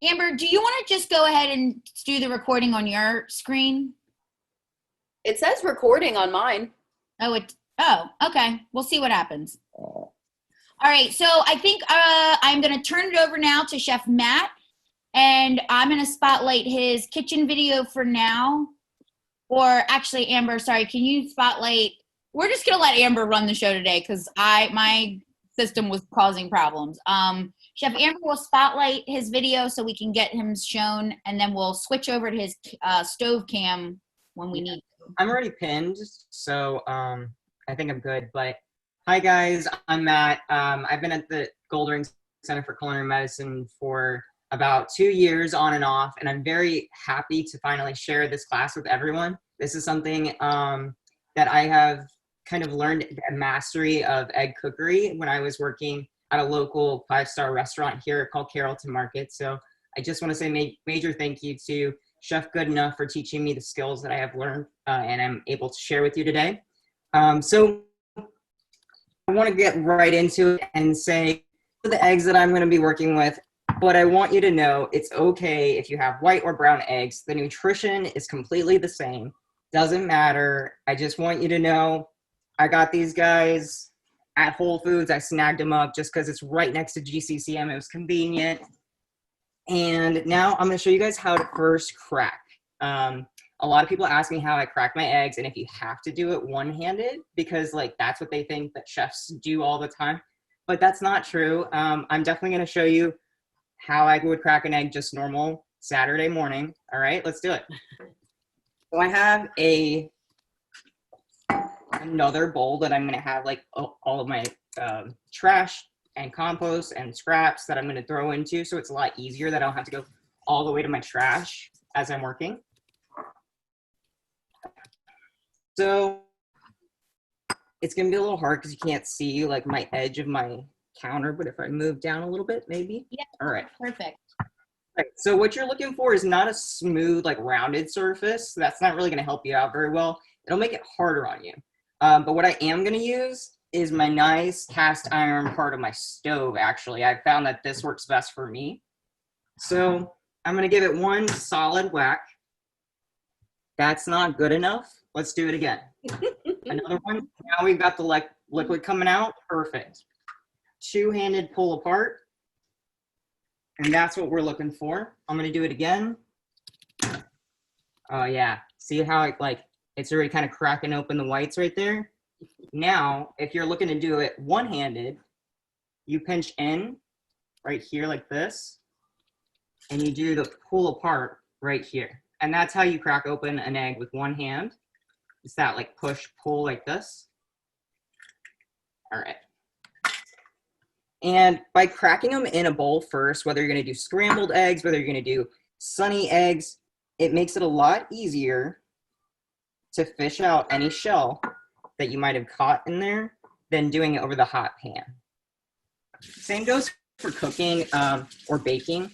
Amber, do you want to just go ahead and do the recording on your screen? It says recording on mine. Oh, okay. We'll see what happens. All right, so I think I'm going to turn it over now to Chef Matt, and I'm going to spotlight his kitchen video for now. Or actually, Amber, sorry, can you spotlight? We're just going to let Amber run the show today because my system was causing problems. Chef Amber will spotlight his video so we can get him shown, and then we'll switch over to his stove cam when we need to. I'm already pinned, so I think I'm good. But hi, guys. I'm Matt. I've been at the Goldring Center for Culinary Medicine for about 2 years on and off, and I'm very happy to finally share this class with everyone. This is something that I have kind of learned a mastery of egg cookery when I was working at a local 5-star restaurant here called Carrollton Market. So I just want to say major thank you to Chef Goodenough for teaching me the skills that I have learned and I'm able to share with you today. So I want to get right into it and say the eggs that I'm going to be working with, but I want you to know it's okay if you have white or brown eggs. The nutrition is completely the same. Doesn't matter. I just want you to know I got these guys at Whole Foods. I snagged them up just because it's right next to GCCM. It was convenient. And now I'm going to show you guys how to first crack. A lot of people ask me how I crack my eggs and if you have to do it one-handed because like that's what they think that chefs do all the time. But that's not true. I'm definitely going to show you how I would crack an egg just normal Saturday morning. All right, let's do it. So I have another bowl that I'm going to have like all of my trash and compost and scraps that I'm going to throw into, so it's a lot easier that I don't have to go all the way to my trash as I'm working. So it's going to be a little hard because you can't see like my edge of my counter, but if I move down a little bit, maybe. Yeah. All right. Perfect. Right. So what you're looking for is not a smooth, like rounded surface. That's not really going to help you out very well. It'll make it harder on you. But what I am going to use is my nice cast iron part of my stove, actually. I found that this works best for me. So I'm going to give it one solid whack. That's not good enough. Let's do it again. Another one. Now we've got the liquid coming out. Perfect. Two-handed pull apart. And that's what we're looking for. I'm going to do it again. Oh, yeah. See how it's already kind of cracking open the whites right there? Now, if you're looking to do it one-handed, you pinch in right here like this, and you do the pull apart right here. And that's how you crack open an egg with one hand. It's that like push-pull like this. All right. And by cracking them in a bowl first, whether you're going to do scrambled eggs, whether you're going to do sunny eggs, it makes it a lot easier to fish out any shell that you might have caught in there than doing it over the hot pan. Same goes for cooking or baking.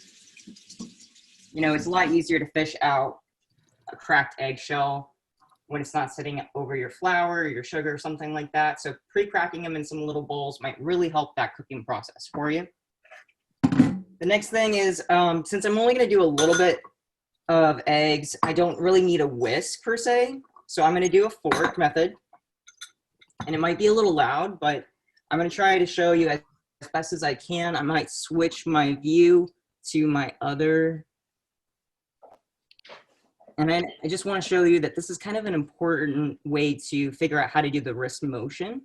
You know, it's a lot easier to fish out a cracked eggshell when it's not sitting over your flour or your sugar or something like that. So pre-cracking them in some little bowls might really help that cooking process for you. The next thing is, since I'm only going to do a little bit of eggs, I don't really need a whisk per se. So I'm going to do a fork method. And it might be a little loud, but I'm going to try to show you as best as I can. I might switch my view to my other. And then I just want to show you that this is kind of an important way to figure out how to do the wrist motion,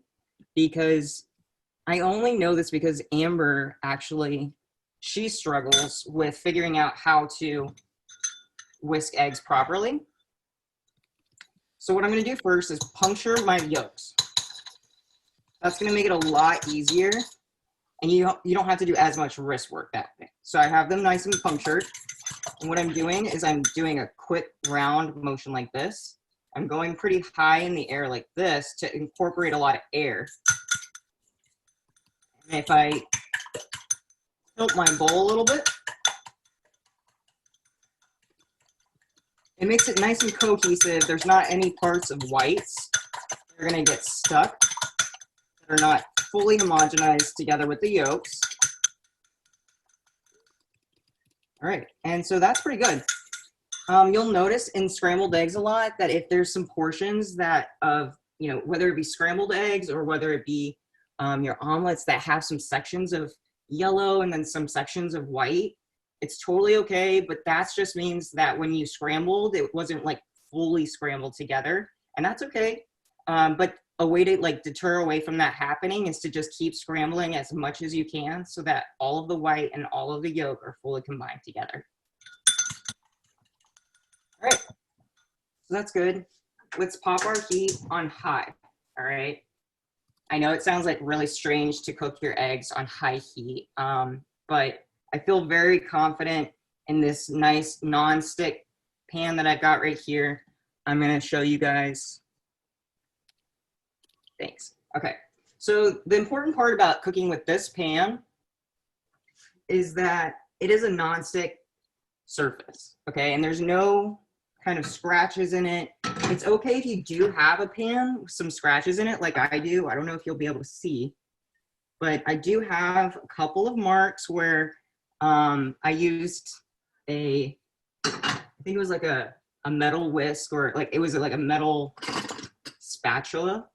because I only know this because Amber actually, she struggles with figuring out how to whisk eggs properly. So what I'm going to do first is puncture my yolks. That's going to make it a lot easier, and you don't have to do as much wrist work that way. So I have them nice and punctured. And what I'm doing is I'm doing a quick round motion like this. I'm going pretty high in the air like this to incorporate a lot of air. And if I tilt my bowl a little bit, it makes it nice and cohesive. There's not any parts of whites that are going to get stuck, that are not fully homogenized together with the yolks. All right, and so that's pretty good. You'll notice in scrambled eggs a lot that if there's some portions that of, you know, whether it be scrambled eggs or whether it be your omelets that have some sections of yellow and then some sections of white, it's totally okay, but that just means that when you scrambled, it wasn't like fully scrambled together, and that's okay. But a way to like deter away from that happening is to just keep scrambling as much as you can so that all of the white and all of the yolk are fully combined together. All right, so that's good. Let's pop our heat on high, all right? I know it sounds like really strange to cook your eggs on high heat, but I feel very confident in this nice non-stick pan that I've got right here. I'm gonna show you guys. Thanks. Okay, so the important part about cooking with this pan is that it is a non-stick surface, okay? And there's no kind of scratches in it. It's okay if you do have a pan with some scratches in it like I do. I don't know if you'll be able to see, but I do have a couple of marks where I used I think it was like a metal whisk, or like it was like a metal spatula,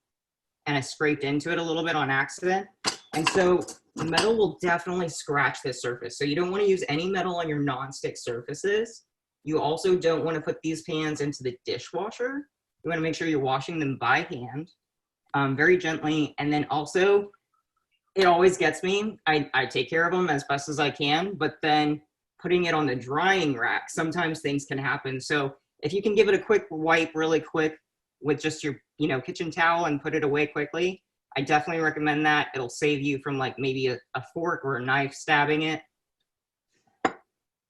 and I scraped into it a little bit on accident. And so the metal will definitely scratch this surface. So you don't want to use any metal on your non-stick surfaces. You also don't want to put these pans into the dishwasher. You want to make sure you're washing them by hand, very gently. And then also, it always gets me. I take care of them as best as I can, but then putting it on the drying rack, sometimes things can happen. So if you can give it a quick wipe really quick with just your kitchen towel and put it away quickly, I definitely recommend that. It'll save you from like maybe a fork or a knife stabbing it.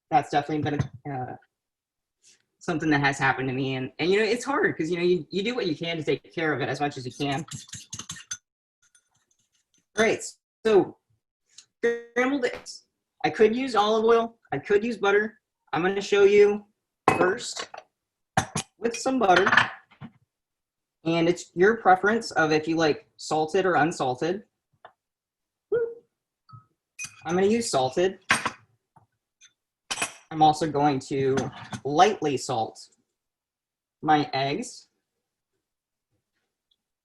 That's definitely been something that has happened to me. And it's hard because, you do what you can to take care of it as much as you can. All right, so scrambled eggs. I could use olive oil. I could use butter. I'm going to show you first with some butter. And it's your preference of if you like salted or unsalted. I'm going to use salted. I'm also going to lightly salt my eggs.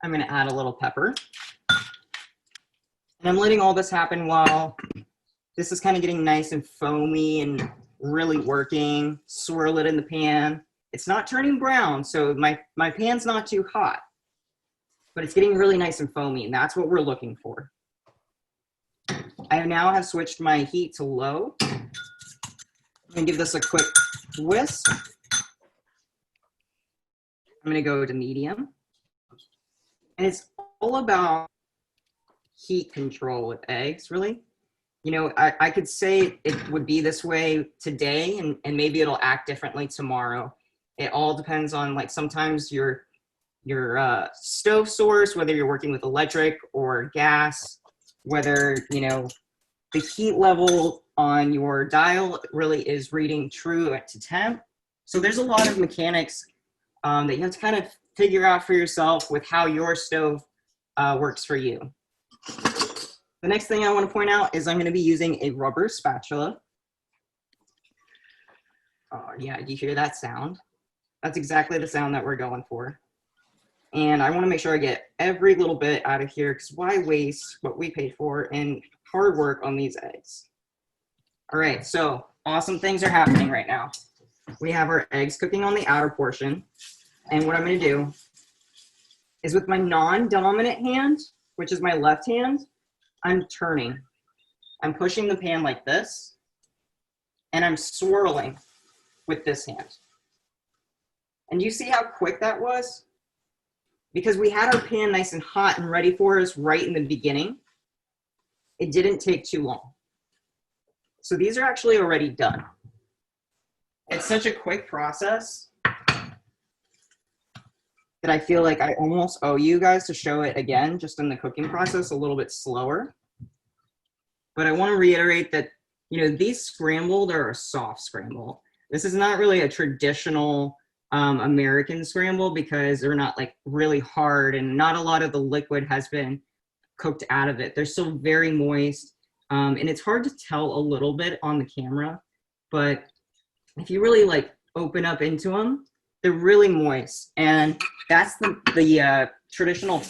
I'm going to add a little pepper. And I'm letting all this happen while this is kind of getting nice and foamy and really working. Swirl it in the pan. It's not turning brown, so my pan's not too hot, but it's getting really nice and foamy, and that's what we're looking for. I now have switched my heat to low. I'm gonna give this a quick whisk. I'm gonna go to medium. And it's all about heat control with eggs, really. I could say it would be this way today, and maybe it'll act differently tomorrow. It all depends on, like, sometimes your stove source, whether you're working with electric or gas, whether, the heat level on your dial really is reading true to temp. So there's a lot of mechanics that you have to kind of figure out for yourself with how your stove works for you. The next thing I want to point out is I'm going to be using a rubber spatula. Oh, yeah, do you hear that sound? That's exactly the sound that we're going for. And I want to make sure I get every little bit out of here, because why waste what we paid for in hard work on these eggs? All right, so awesome things are happening right now. We have our eggs cooking on the outer portion. And what I'm going to do is with my non-dominant hand, which is my left hand, I'm turning. I'm pushing the pan like this, and I'm swirling with this hand. And you see how quick that was? Because we had our pan nice and hot and ready for us right in the beginning. It didn't take too long. So these are actually already done. It's such a quick process that I feel like I almost owe you guys to show it again, just in the cooking process, a little bit slower. But I want to reiterate that, these scrambled are a soft scramble. This is not really a traditional American scramble, because they're not like really hard, and not a lot of the liquid has been cooked out of it. They're still very moist, and it's hard to tell a little bit on the camera, but if you really like open up into them, they're really moist. And that's the traditional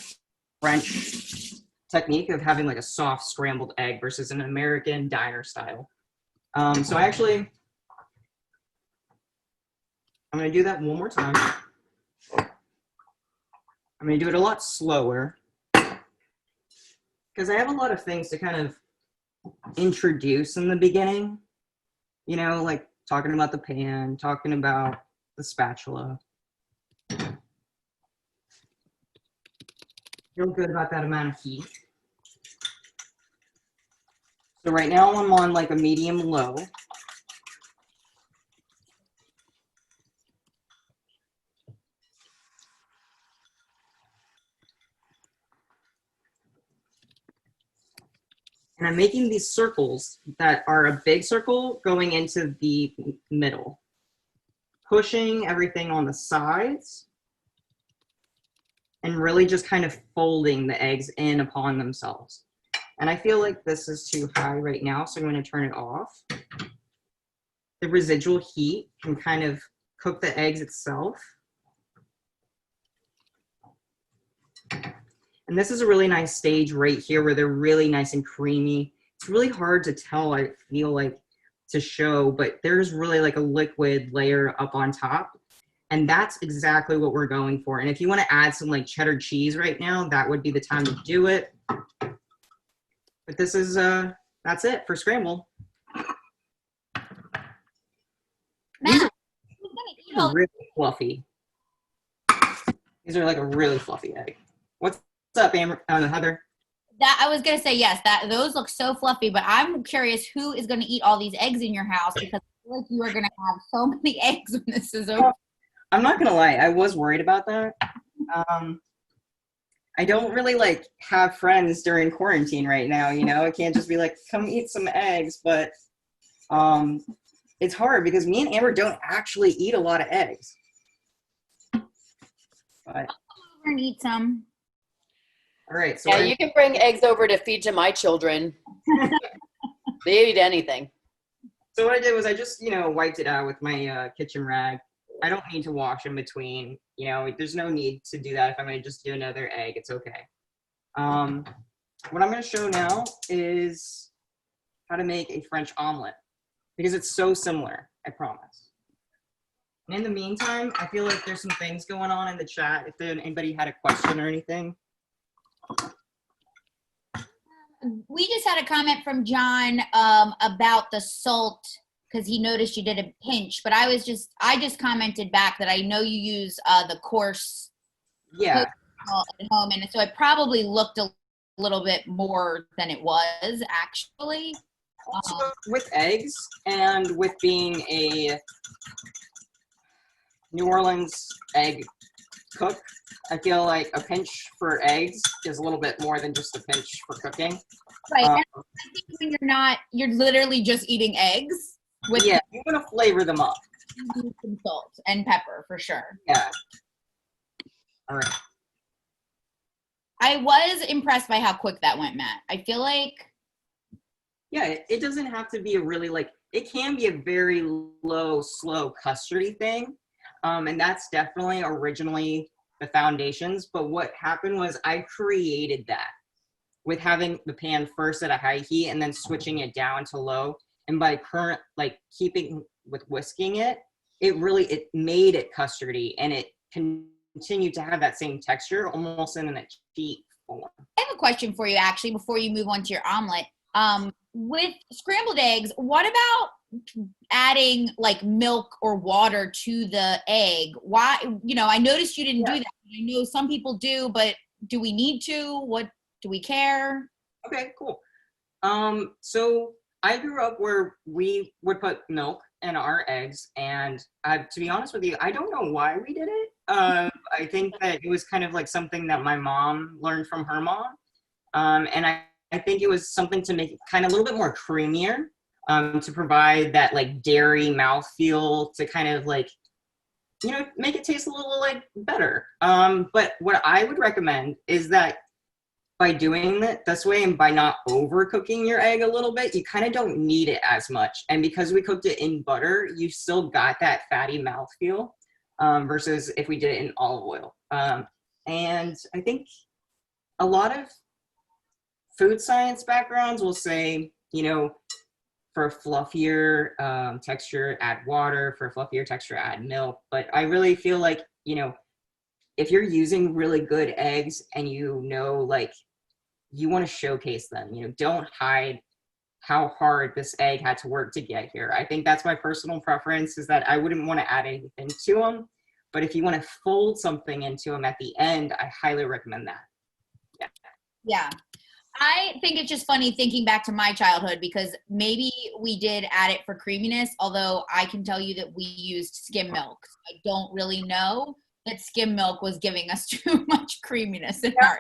French technique of having like a soft scrambled egg versus an American diner style. So actually, I'm gonna do that one more time. I'm gonna do it a lot slower because I have a lot of things to kind of introduce in the beginning. You know, like talking about the pan, talking about the spatula. Feel good about that amount of heat. So right now I'm on like a medium low. And I'm making these circles that are a big circle going into the middle, pushing everything on the sides and really just kind of folding the eggs in upon themselves. And I feel like this is too high right now, so I'm going to turn it off. The residual heat can kind of cook the eggs itself. And this is a really nice stage right here where they're really nice and creamy. It's really hard to tell, I feel like, to show, but there's really like a liquid layer up on top. And that's exactly what we're going for. And if you want to add some like cheddar cheese right now, that would be the time to do it. But this is, that's it for scramble. These are really fluffy. These are like a really fluffy egg. What's up, Heather? That I was gonna say yes. That those look so fluffy, but I'm curious who is gonna eat all these eggs in your house because I feel like you are gonna have so many eggs when this is over. I'm not gonna lie, I was worried about that. I don't really like have friends during quarantine right now. You know, I can't just be like, come eat some eggs. But it's hard because me and Amber don't actually eat a lot of eggs. But I'll come over and eat some. All right. So yeah, you can bring eggs over to feed to my children. They eat anything. So what I did was I just, wiped it out with my kitchen rag. I don't need to wash in between. There's no need to do that. If I'm going to just do another egg, it's okay. What I'm going to show now is how to make a French omelet because it's so similar, I promise. And in the meantime, I feel like there's some things going on in the chat. If anybody had a question or anything. We just had a comment from John about the salt because he noticed you did a pinch, but I just commented back that I know you use the coarse Yeah salt at home, and so it probably looked a little bit more than it was actually. Also, with eggs and with being a New Orleans egg cook, I feel like a pinch for eggs is a little bit more than just a pinch for cooking. Right. And I think when you're literally just eating eggs. Yeah, you want to flavor them up. Some salt and pepper for sure. Yeah. All right. I was impressed by how quick that went, Matt. I feel like. Yeah, it doesn't have to be a really it can be a very low, slow custardy thing. And that's definitely originally the foundations. But what happened was I created that with having the pan first at a high heat and then switching it down to low. And by keeping with whisking it, it made it custardy and it continued to have that same texture almost in a cheat form. I have a question for you actually before you move on to your omelet. With scrambled eggs, what about adding like milk or water to the egg? Why, I noticed you didn't do that. I know some people do, but do we need to? What do we care? Okay, cool. So I grew up where we would put milk in our eggs, and to be honest with you, I don't know why we did it. I think that it was kind of like something that my mom learned from her mom, and I think it was something to make it kind of a little bit more creamier, to provide that like dairy mouthfeel to kind of like, make it taste a little like better. But what I would recommend is that by doing it this way and by not overcooking your egg a little bit, you kind of don't need it as much. And because we cooked it in butter, you still got that fatty mouthfeel versus if we did it in olive oil. And I think a lot of food science backgrounds will say, you know, for a fluffier texture, add water. For a fluffier texture, add milk. But I really feel like, you know, if you're using really good eggs and you know, like, you want to showcase them, you know, don't hide how hard this egg had to work to get here. I think that's my personal preference, is that I wouldn't want to add anything to them. But if you want to fold something into them at the end, I highly recommend that. Yeah. Yeah. I think it's just funny thinking back to my childhood, because maybe we did add it for creaminess, although I can tell you that we used skim milk. I don't really know that skim milk was giving us too much creaminess in our.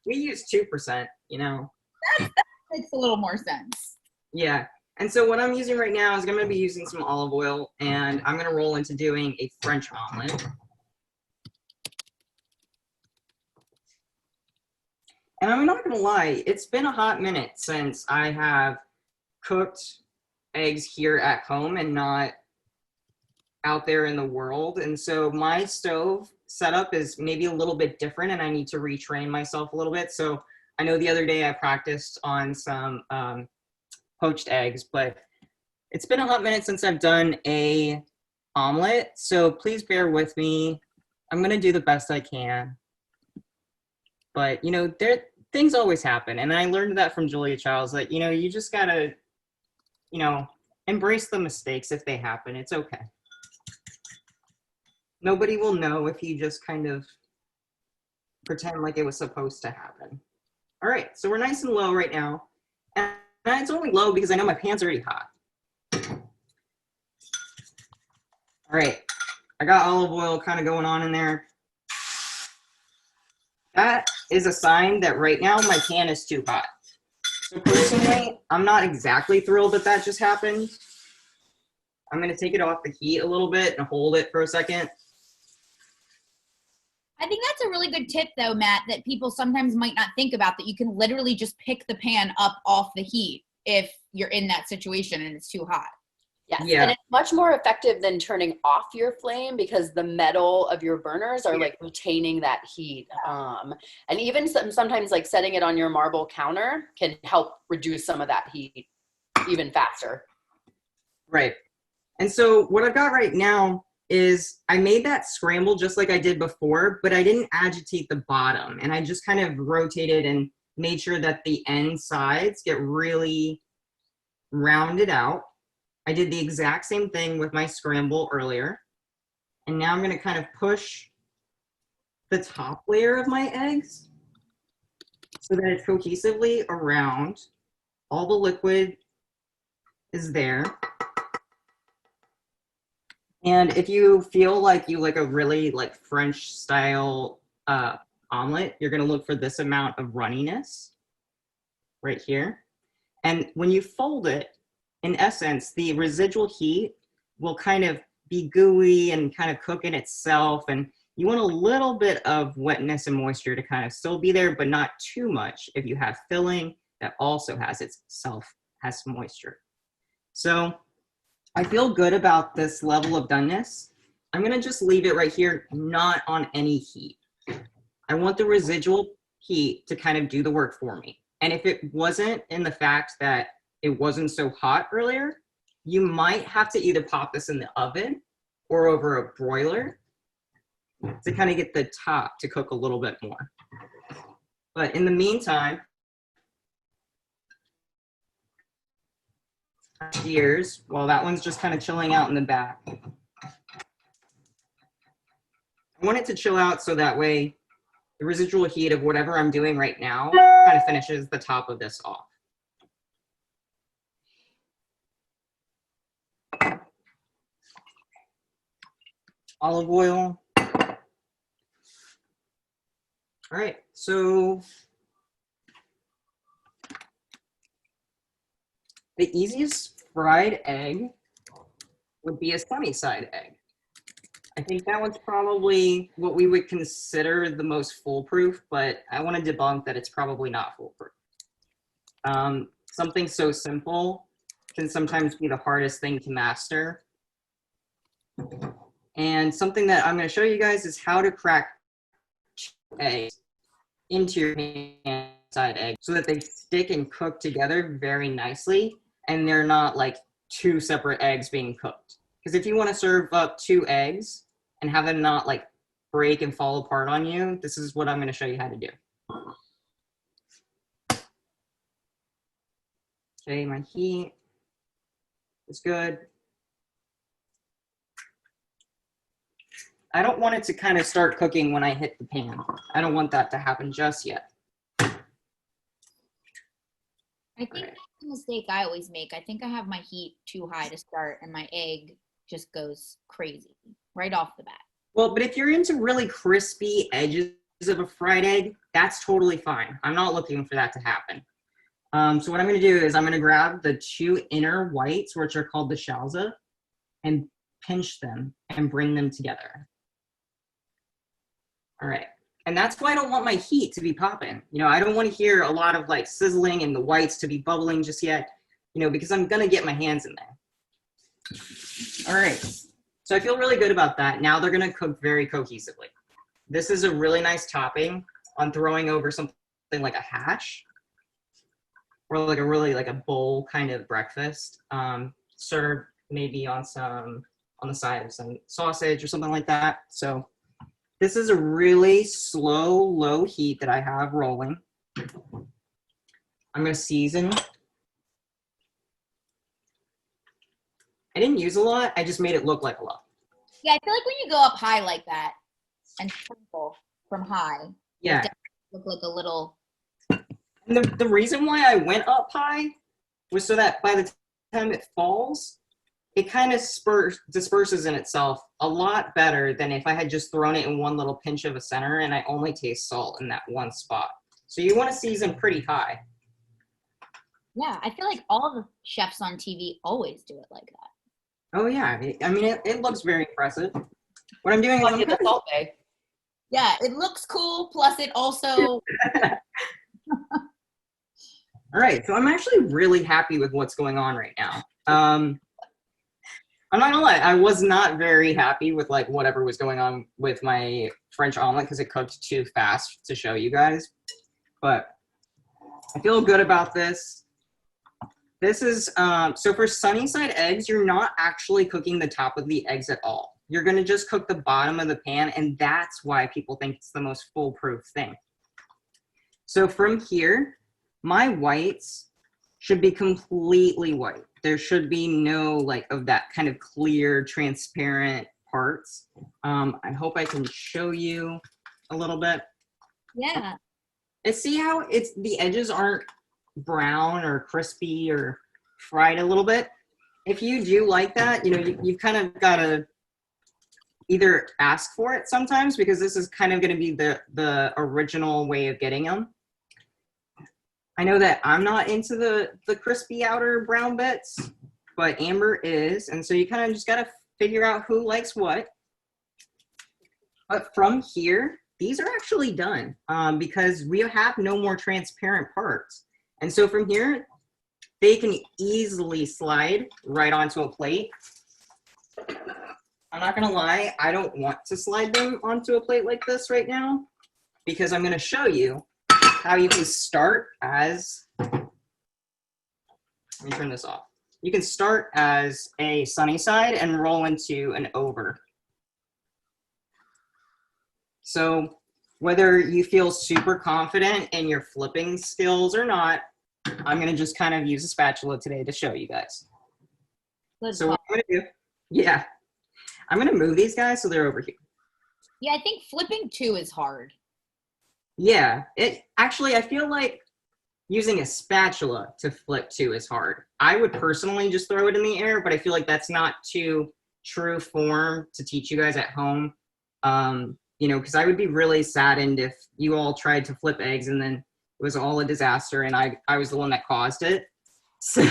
We use 2%, you know. That makes a little more sense. Yeah. And so what I'm using right now is I'm going to be using some olive oil, and I'm going to roll into doing a French omelet. And I'm not going to lie, it's been a hot minute since I have cooked eggs here at home and not out there in the world. And so my stove setup is maybe a little bit different, and I need to retrain myself a little bit. So I know the other day I practiced on some poached eggs, but it's been a hot minute since I've done a omelet. So please bear with me. I'm going to do the best I can. But, you know, things always happen. And I learned that from Julia Childs, that, you know, you just got to, you know, embrace the mistakes if they happen. It's okay. Nobody will know if you just kind of pretend like it was supposed to happen. All right, so we're nice and low right now. And it's only low because I know my pan's already hot. All right, I got olive oil kind of going on in there. That is a sign that right now my pan is too hot. So personally, I'm not exactly thrilled that that just happened. I'm gonna take it off the heat a little bit and hold it for a second. I think that's a really good tip, though, Matt, that people sometimes might not think about, that you can literally just pick the pan up off the heat if you're in that situation and it's too hot. Yes, Yeah. and it's much more effective than turning off your flame, because the metal of your burners are like retaining that heat. And even sometimes like setting it on your marble counter can help reduce some of that heat even faster. Right. And so what I've got right now is I made that scramble just like I did before, but I didn't agitate the bottom. And I just kind of rotated and made sure that the end sides get really rounded out. I did the exact same thing with my scramble earlier. And now I'm going to kind of push the top layer of my eggs so that it's cohesively around. All the liquid is there. And if you feel like you like a really like French style omelet, you're going to look for this amount of runniness right here. And when you fold it, in essence, the residual heat will kind of be gooey and kind of cook in itself. And you want a little bit of wetness and moisture to kind of still be there, but not too much if you have filling that also has some moisture. So I feel good about this level of doneness. I'm going to just leave it right here, not on any heat. I want the residual heat to kind of do the work for me. And if it wasn't in the fact that it wasn't so hot earlier, you might have to either pop this in the oven or over a broiler to kind of get the top to cook a little bit more. But in the meantime, gears, while that one's just kind of chilling out in the back. I want it to chill out so that way the residual heat of whatever I'm doing right now kind of finishes the top of this off. Olive oil. All right, so the easiest fried egg would be a sunny side egg. I think that one's probably what we would consider the most foolproof, but I want to debunk that it's probably not foolproof. Something so simple can sometimes be the hardest thing to master. And something that I'm going to show you guys is how to crack eggs into your pan-side egg so that they stick and cook together very nicely, and they're not like two separate eggs being cooked. Because if you want to serve up 2 eggs and have them not like break and fall apart on you, this is what I'm going to show you how to do. Okay, my heat is good. I don't want it to kind of start cooking when I hit the pan. I don't want that to happen just yet. I think that's the mistake I always make. I think I have my heat too high to start and my egg just goes crazy right off the bat. Well, but if you're into really crispy edges of a fried egg, that's totally fine. I'm not looking for that to happen. So what I'm going to do is I'm going to grab the 2 inner whites, which are called the shalza, and pinch them and bring them together. All right. And that's why I don't want my heat to be popping. You know, I don't want to hear a lot of like sizzling and the whites to be bubbling just yet, you know, because I'm going to get my hands in there. All right. So I feel really good about that. Now they're going to cook very cohesively. This is a really nice topping on throwing over something like a hash or like a really like a bowl kind of breakfast. Served maybe on the side of some sausage or something like that. So this is a really slow, low heat that I have rolling. I'm going to season. I didn't use a lot. I just made it look like a lot. Yeah, I feel like when you go up high like that and sprinkle from high, Yeah. it does look like a little. And the reason why I went up high was so that by the time it falls, it kind of disperses in itself a lot better than if I had just thrown it in one little pinch of a center and I only taste salt in that one spot. So you want to season pretty high. Yeah, I feel like all the chefs on TV always do it like that. Oh yeah, I mean it looks very impressive. What I'm doing is I'm the salt bay. Yeah, it looks cool. Plus, it also. All right, so I'm actually really happy with what's going on right now. I'm not gonna lie, I was not very happy with like whatever was going on with my French omelet because it cooked too fast to show you guys. But I feel good about this. This is, so for sunny side eggs, you're not actually cooking the top of the eggs at all. You're gonna just cook the bottom of the pan, and that's why people think it's the most foolproof thing. So from here, my whites should be completely white. There should be no like of that kind of clear, transparent parts. I hope I can show you a little bit. Yeah. And see how the edges aren't brown or crispy or fried a little bit. If you do like that, you know, you've kind of got to either ask for it sometimes because this is kind of going to be the original way of getting them. I know that I'm not into the crispy outer brown bits, but Amber is, and so you kind of just got to figure out who likes what. But from here, these are actually done because we have no more transparent parts. And so from here, they can easily slide right onto a plate. I'm not gonna lie, I don't want to slide them onto a plate like this right now because I'm gonna show you how you can start as, let me turn this off. You can start as a sunny side and roll into an over. So whether you feel super confident in your flipping skills or not, I'm gonna just kind of use a spatula today to show you guys. So what I'm gonna do, yeah, I'm gonna move these guys so they're over here. Yeah, I think flipping too is hard. Yeah, I feel like using a spatula to flip too is hard. I would personally just throw it in the air, but I feel like that's not too true form to teach you guys at home. You know, because I would be really saddened if you all tried to flip eggs and then it was all a disaster and I was the one that caused it. So,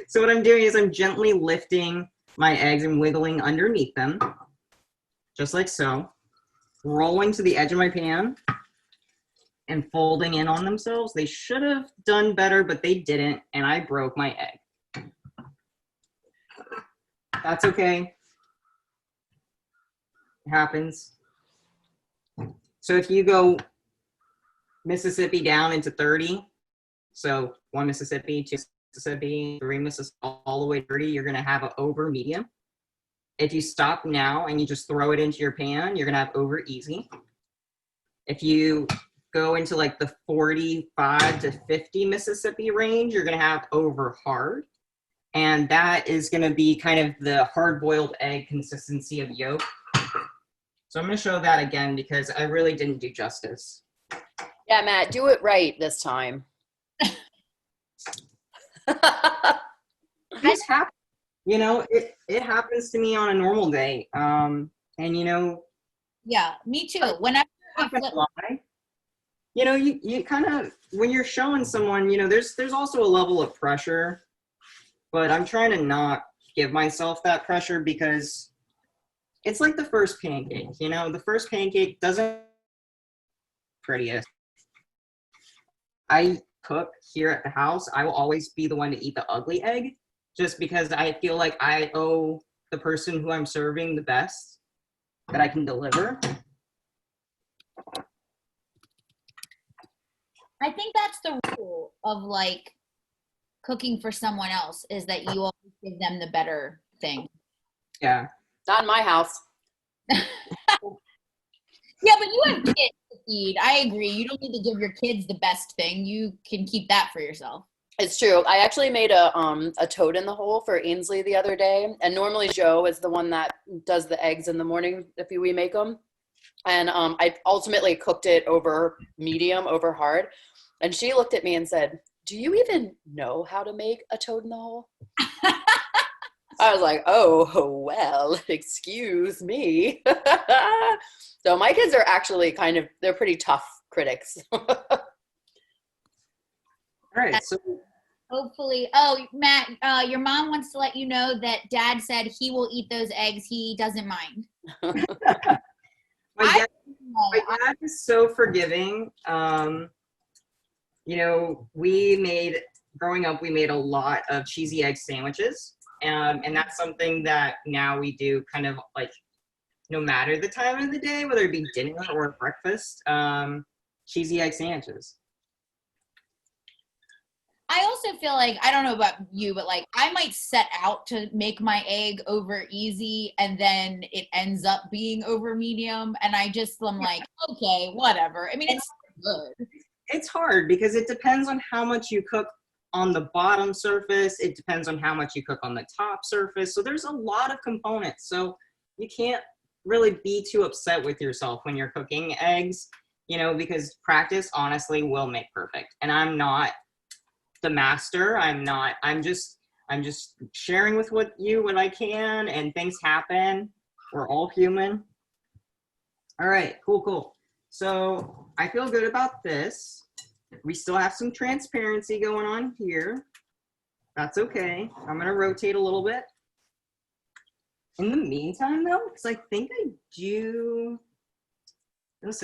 so what I'm doing is I'm gently lifting my eggs and wiggling underneath them. just like so, rolling to the edge of my pan and folding in on themselves. They should have done better, but they didn't, and I broke my egg. That's okay. It happens. So if you go Mississippi down into 30, so 1 Mississippi, 2 Mississippi, 3 Mississippi, all the way to 30, you're gonna have an over medium. If you stop now and you just throw it into your pan, you're gonna have over easy. If you go into like the 45 to 50 Mississippi range, you're gonna have over hard. And that is gonna be kind of the hard-boiled egg consistency of yolk. So I'm gonna show that again because I really didn't do justice. Yeah, Matt, do it right this time. This happens. You know, it happens to me on a normal day. And you know, Yeah, me too. Whenever I flip, you know, you kind of, when you're showing someone, you know, there's also a level of pressure, but I'm trying to not give myself that pressure because it's like the first pancake, you know, the first pancake doesn't prettiest. I cook here at the house. I will always be the one to eat the ugly egg just because I feel like I owe the person who I'm serving the best that I can deliver. I think that's the rule of like cooking for someone else is that you always give them the better thing. Yeah. Not in my house. Yeah, but you have kids to feed. I agree. You don't need to give your kids the best thing. You can keep that for yourself. It's true. I actually made a toad in the hole for Ainsley the other day, and normally Joe is the one that does the eggs in the morning if we make them. And I ultimately cooked it over medium, over hard, and she looked at me and said, "Do you even know how to make a toad in the hole?" I was like, "Oh, well, excuse me." So my kids are actually they're pretty tough critics. All right. So Hopefully. Oh, Matt, your mom wants to let you know that Dad said he will eat those eggs. He doesn't mind. my dad is so forgiving. You know, growing up, we made a lot of cheesy egg sandwiches. And that's something that now we do kind of like no matter the time of the day, whether it be dinner or breakfast, cheesy egg sandwiches. I also feel like, I don't know about you, but like I might set out to make my egg over easy and then it ends up being over medium. And I'm like, okay, whatever. I mean, it's good. It's hard because it depends on how much you cook on the bottom surface. It depends on how much you cook on the top surface. So there's a lot of components. So you can't really be too upset with yourself when you're cooking eggs, you know, because practice honestly will make perfect. And I'm not the master. I'm just sharing with what I can, and things happen. We're all human. All right, cool. So I feel good about this. We still have some transparency going on here. That's okay. I'm gonna rotate a little bit. In the meantime though, because I think I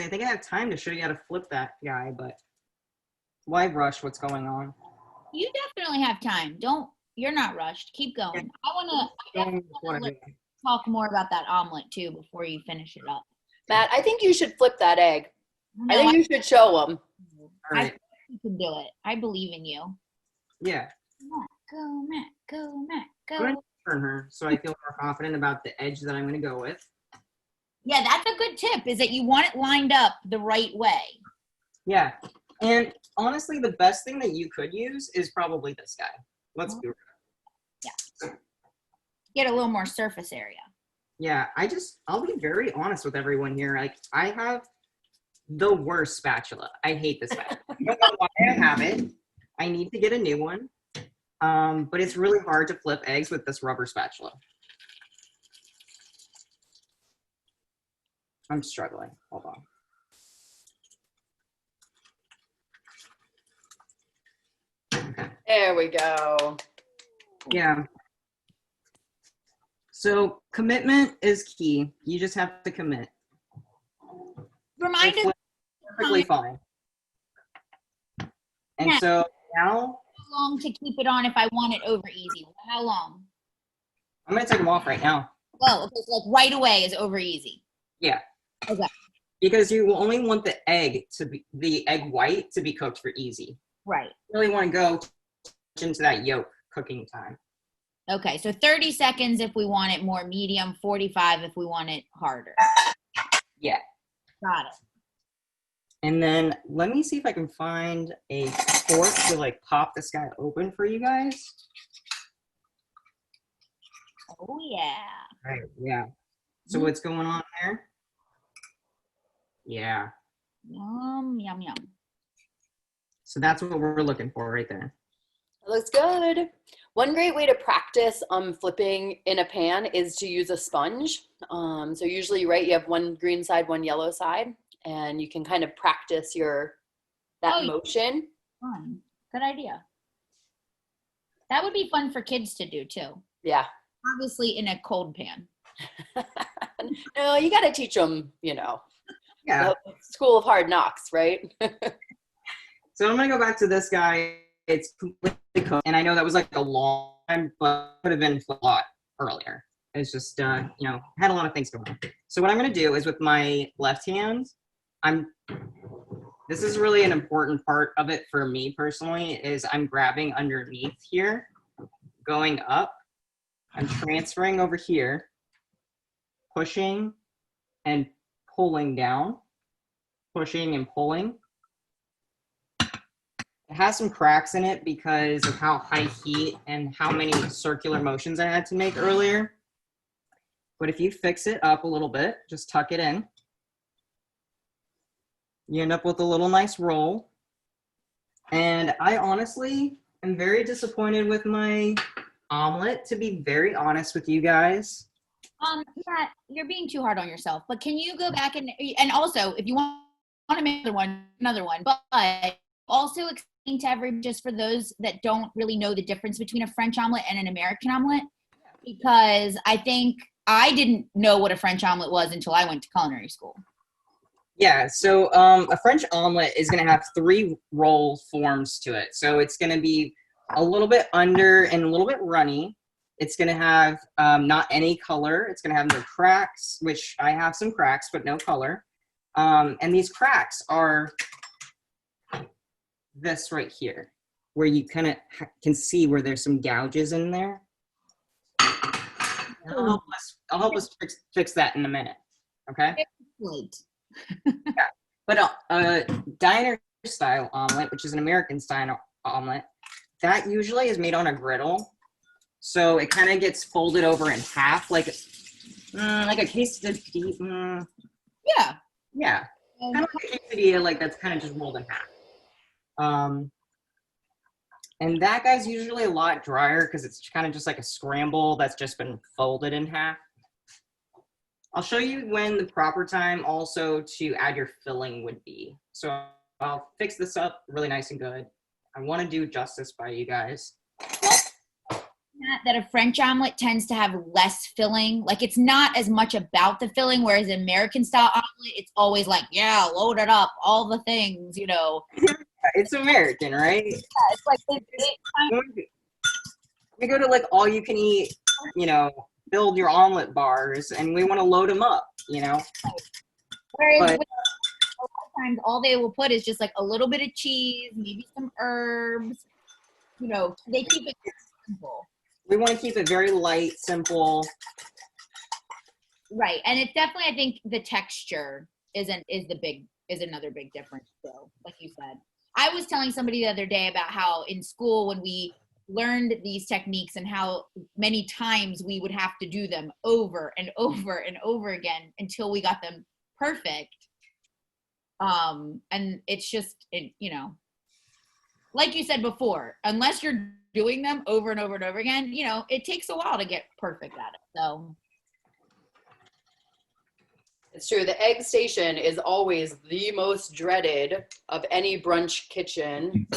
think I have time to show you how to flip that guy, but why rush what's going on? You definitely have time. You're not rushed. Keep going. I definitely want to talk more about that omelet too before you finish it up. Matt, I think you should flip that egg. I think you should show them. All right. I think you can do it. I believe in you. Yeah. Go, Matt. Go, Matt. I'm Go. gonna turn her so I feel more confident about the edge that I'm gonna go with. Yeah, that's a good tip, is that you want it lined up the right way. Yeah. And honestly, the best thing that you could use is probably this guy. Let's be real. Yeah. Get a little more surface area. Yeah, I'll be very honest with everyone here. Like, I have the worst spatula. I hate this spatula. I don't know why I have it. I need to get a new one. But it's really hard to flip eggs with this rubber spatula. I'm struggling. Hold on. There we go. Yeah. So commitment is key. You just have to commit. Remind us Perfectly fine. And Yeah. so now how long to keep it on if I want it over easy. How long? I'm gonna take them off right now. Oh, okay, so like right away is over easy. Yeah. Okay. Because you only want the egg white to be cooked for easy. Right. You really want to go into that yolk cooking time. Okay, so 30 seconds if we want it more medium, 45 if we want it harder. Yeah. Got it. And then let me see if I can find a fork to like pop this guy open for you guys. Oh yeah. Right. Yeah. So what's going on there? Yeah. Yum, yum, yum. So that's what we're looking for right there. It looks good. One great way to practice flipping in a pan is to use a sponge. So usually, right, you have one green side, one yellow side, and you can kind of practice that motion. Fun. Good idea. That would be fun for kids to do too. Yeah. Obviously in a cold pan. No, you got to teach them, Yeah. the school of hard knocks, right? So I'm gonna go back to this guy. It's completely cooked, and I know that was like a long time, but could have been a lot earlier. It's just had a lot of things going on. So what I'm gonna do is with my left hand, this is really an important part of it for me personally, is I'm grabbing underneath here, going up, I'm transferring over here, pushing and pulling down, pushing and pulling. It has some cracks in it because of how high heat and how many circular motions I had to make earlier. But if you fix it up a little bit, just tuck it in, you end up with a little nice roll. And I honestly am very disappointed with my omelet, to be very honest with you guys. Matt, you're being too hard on yourself. But can you go back and also if you want to make another one, but also explain to everybody, just for those that don't really know the difference between a French omelet and an American omelet, because I think I didn't know what a French omelet was until I went to culinary school. Yeah, so a French omelet is going to have 3 roll forms to it. So it's going to be a little bit under and a little bit runny. It's going to have not any color. It's going to have no cracks, which I have some cracks, but no color. And these cracks are this right here, where you kind of can see where there's some gouges in there. I'll help us fix that in a minute, okay? Wait. Yeah, but a diner style omelet, which is an American style omelet, that usually is made on a griddle. So it kind of gets folded over in half, like a quesadilla. Yeah. Yeah, kind of like a quesadilla, like that's kind of just rolled in half. And that guy's usually a lot drier because it's kind of just like a scramble that's just been folded in half. I'll show you when the proper time also to add your filling would be. So I'll fix this up really nice and good. I want to do justice by you guys. That a French omelet tends to have less filling. Like it's not as much about the filling, whereas an American style omelet, it's always like, yeah, load it up, all the things, It's American, right? Yeah, it's like we go to like all you can eat, build your omelet bars, and we want to load them up, Whereas But- a lot of times all they will put is just like a little bit of cheese, maybe some herbs. They keep it simple. We want to keep it very light, simple. Right, and it's definitely, I think the texture is another big difference too, like you said. I was telling somebody the other day about how in school when we learned these techniques and how many times we would have to do them over and over and over again until we got them perfect. And it's just, like you said before, unless you're doing them over and over and over again, it takes a while to get perfect at it. So It's true. The egg station is always the most dreaded of any brunch kitchen.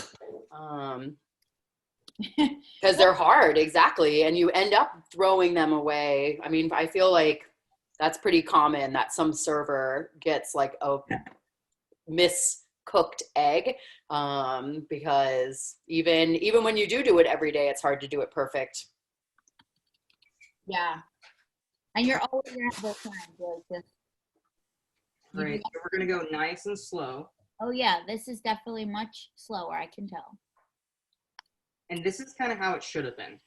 Because they're hard, exactly. And you end up throwing them away. I mean, I feel like that's pretty common that some server gets like a miscooked egg, because even when you do it every day, it's hard to do it perfect. Yeah. And you're always at both times. Like this. Right, so we're gonna go nice and slow. Oh yeah, this is definitely much slower, I can tell. And this is kind of how it should have been.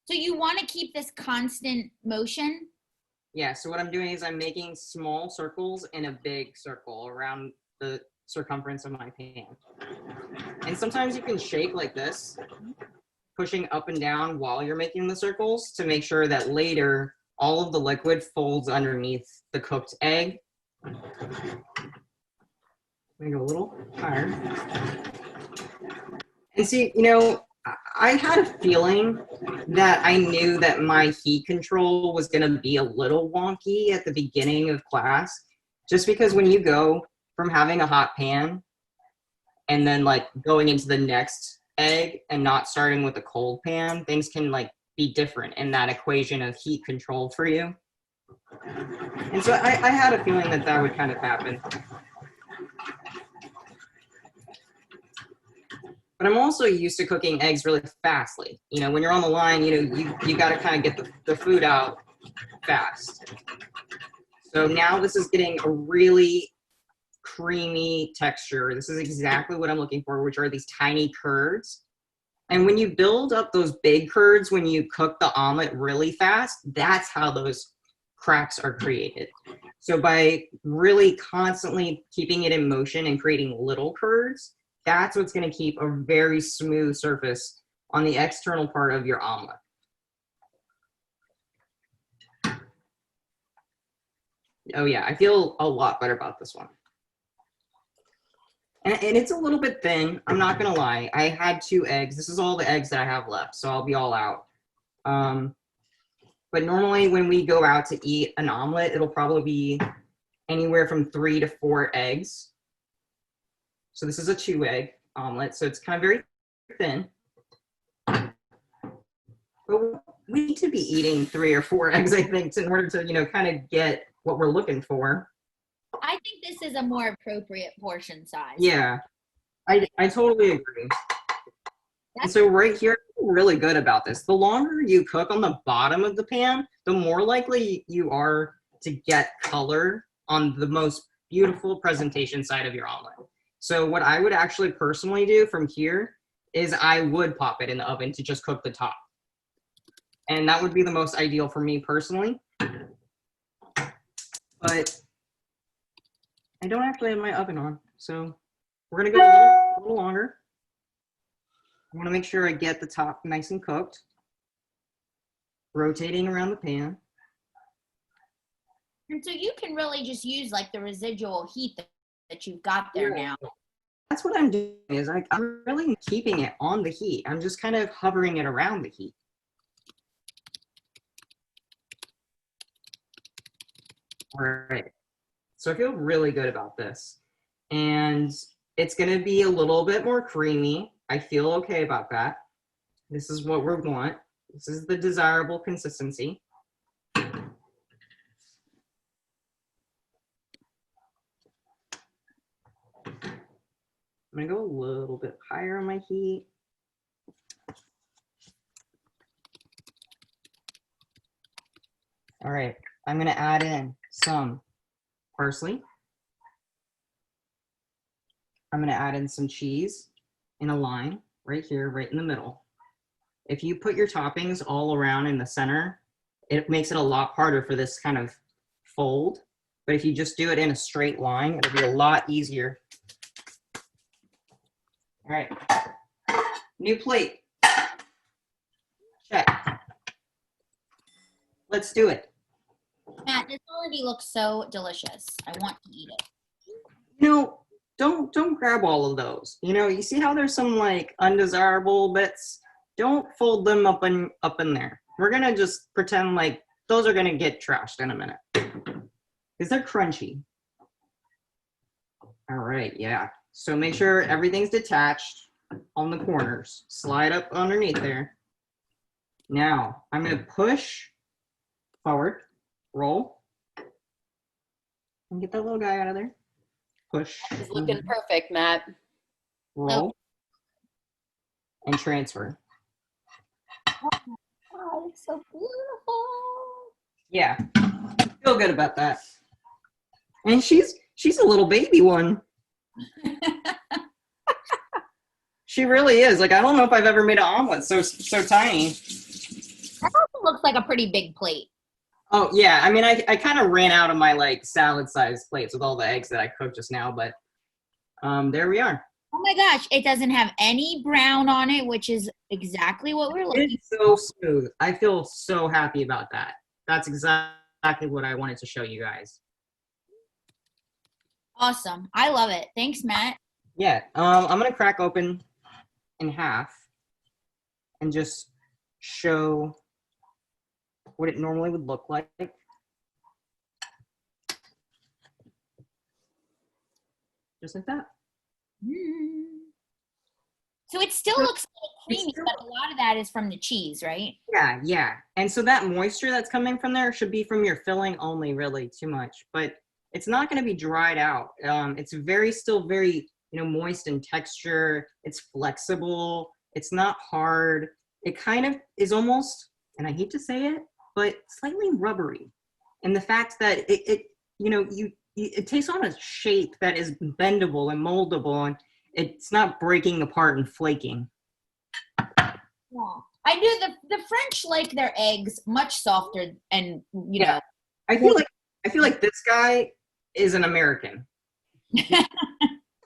So you want to keep this constant motion? Yeah, so what I'm doing is I'm making small circles in a big circle around the circumference of my pan. And sometimes you can shake like this, pushing up and down while you're making the circles to make sure that later all of the liquid folds underneath the cooked egg. I'm gonna go a little higher. And see, you know, I had a feeling that I knew that my heat control was going to be a little wonky at the beginning of class, just because when you go from having a hot pan and then like going into the next egg and not starting with a cold pan, things can like be different in that equation of heat control for you. And so I had a feeling that that would kind of happen. But I'm also used to cooking eggs really fastly. You know, when you're on the line, you know, you got to kind of get the food out fast. So now this is getting a really creamy texture. This is exactly what I'm looking for, which are these tiny curds. And when you build up those big curds, when you cook the omelet really fast, that's how those cracks are created. So by really constantly keeping it in motion and creating little curds, that's what's going to keep a very smooth surface on the external part of your omelet. Oh yeah, I feel a lot better about this one. And it's a little bit thin, I'm not going to lie. I had 2 eggs. This is all the eggs that I have left, so I'll be all out. But normally when we go out to eat an omelet, it'll probably be anywhere from 3 to 4 eggs. So this is a 2-egg omelet, so it's kind of very thin. But we need to be eating 3 or 4 eggs, I think, in order to, you know, kind of get what we're looking for. I think this is a more appropriate portion size. Yeah, I totally agree. And so right here, I feel really good about this. The longer you cook on the bottom of the pan, the more likely you are to get color on the most beautiful presentation side of your omelet. So what I would actually personally do from here is I would pop it in the oven to just cook the top. And that would be the most ideal for me personally. But I don't actually have my oven on, so we're gonna go a little longer. I wanna make sure I get the top nice and cooked. Rotating around the pan. And so you can really just use like the residual heat that you've got there now. That's what I'm doing, is I'm really keeping it on the heat. I'm just kind of hovering it around the heat. All right, so I feel really good about this. And it's gonna be a little bit more creamy. I feel okay about that. This is what we want. This is the desirable consistency. I'm gonna go a little bit higher on my heat. All right, I'm gonna add in some parsley. I'm gonna add in some cheese in a line right here, right in the middle. If you put your toppings all around in the center, it makes it a lot harder for this kind of fold. But if you just do it in a straight line, it'll be a lot easier. All right, new plate. Check. Let's do it. Matt, this already looks so delicious. I want to eat it. You know, don't grab all of those. You know, you see how there's some like undesirable bits? Don't fold them up in there. We're gonna just pretend like those are gonna get trashed in a minute. Because they're crunchy. All right, yeah. So make sure everything's detached. on the corners. Slide up underneath there. Now, I'm going to push forward, roll, and get that little guy out of there. Push. It's looking perfect, Matt. Roll. And transfer. Oh, it's so beautiful. Yeah. Feel good about that. And she's a little baby one. She really is. Like, I don't know if I've ever made an omelet so tiny. That also looks like a pretty big plate. Oh, yeah. I mean, I kind of ran out of my, like, salad-sized plates with all the eggs that I cooked just now, but there we are. Oh my gosh, it doesn't have any brown on it, which is exactly what we're looking It's so smooth. I feel so happy about that. That's exactly what I wanted to show you guys. Awesome. I love it. Thanks, Matt. Yeah. I'm going to crack open in half and just show what it normally would look like. Just like that. Mm. So it still looks a little creamy, but a lot of that is from the cheese, right? Yeah, yeah. And so that moisture that's coming from there should be from your filling only, really, too much. But it's not going to be dried out. It's still very, moist in texture. It's flexible. It's not hard. It kind of is almost, and I hate to say it, but slightly rubbery. And the fact that it takes on a shape that is bendable and moldable, and it's not breaking apart and flaking. Yeah. I do. The French like their eggs much softer, and you know. I feel like this guy is an American.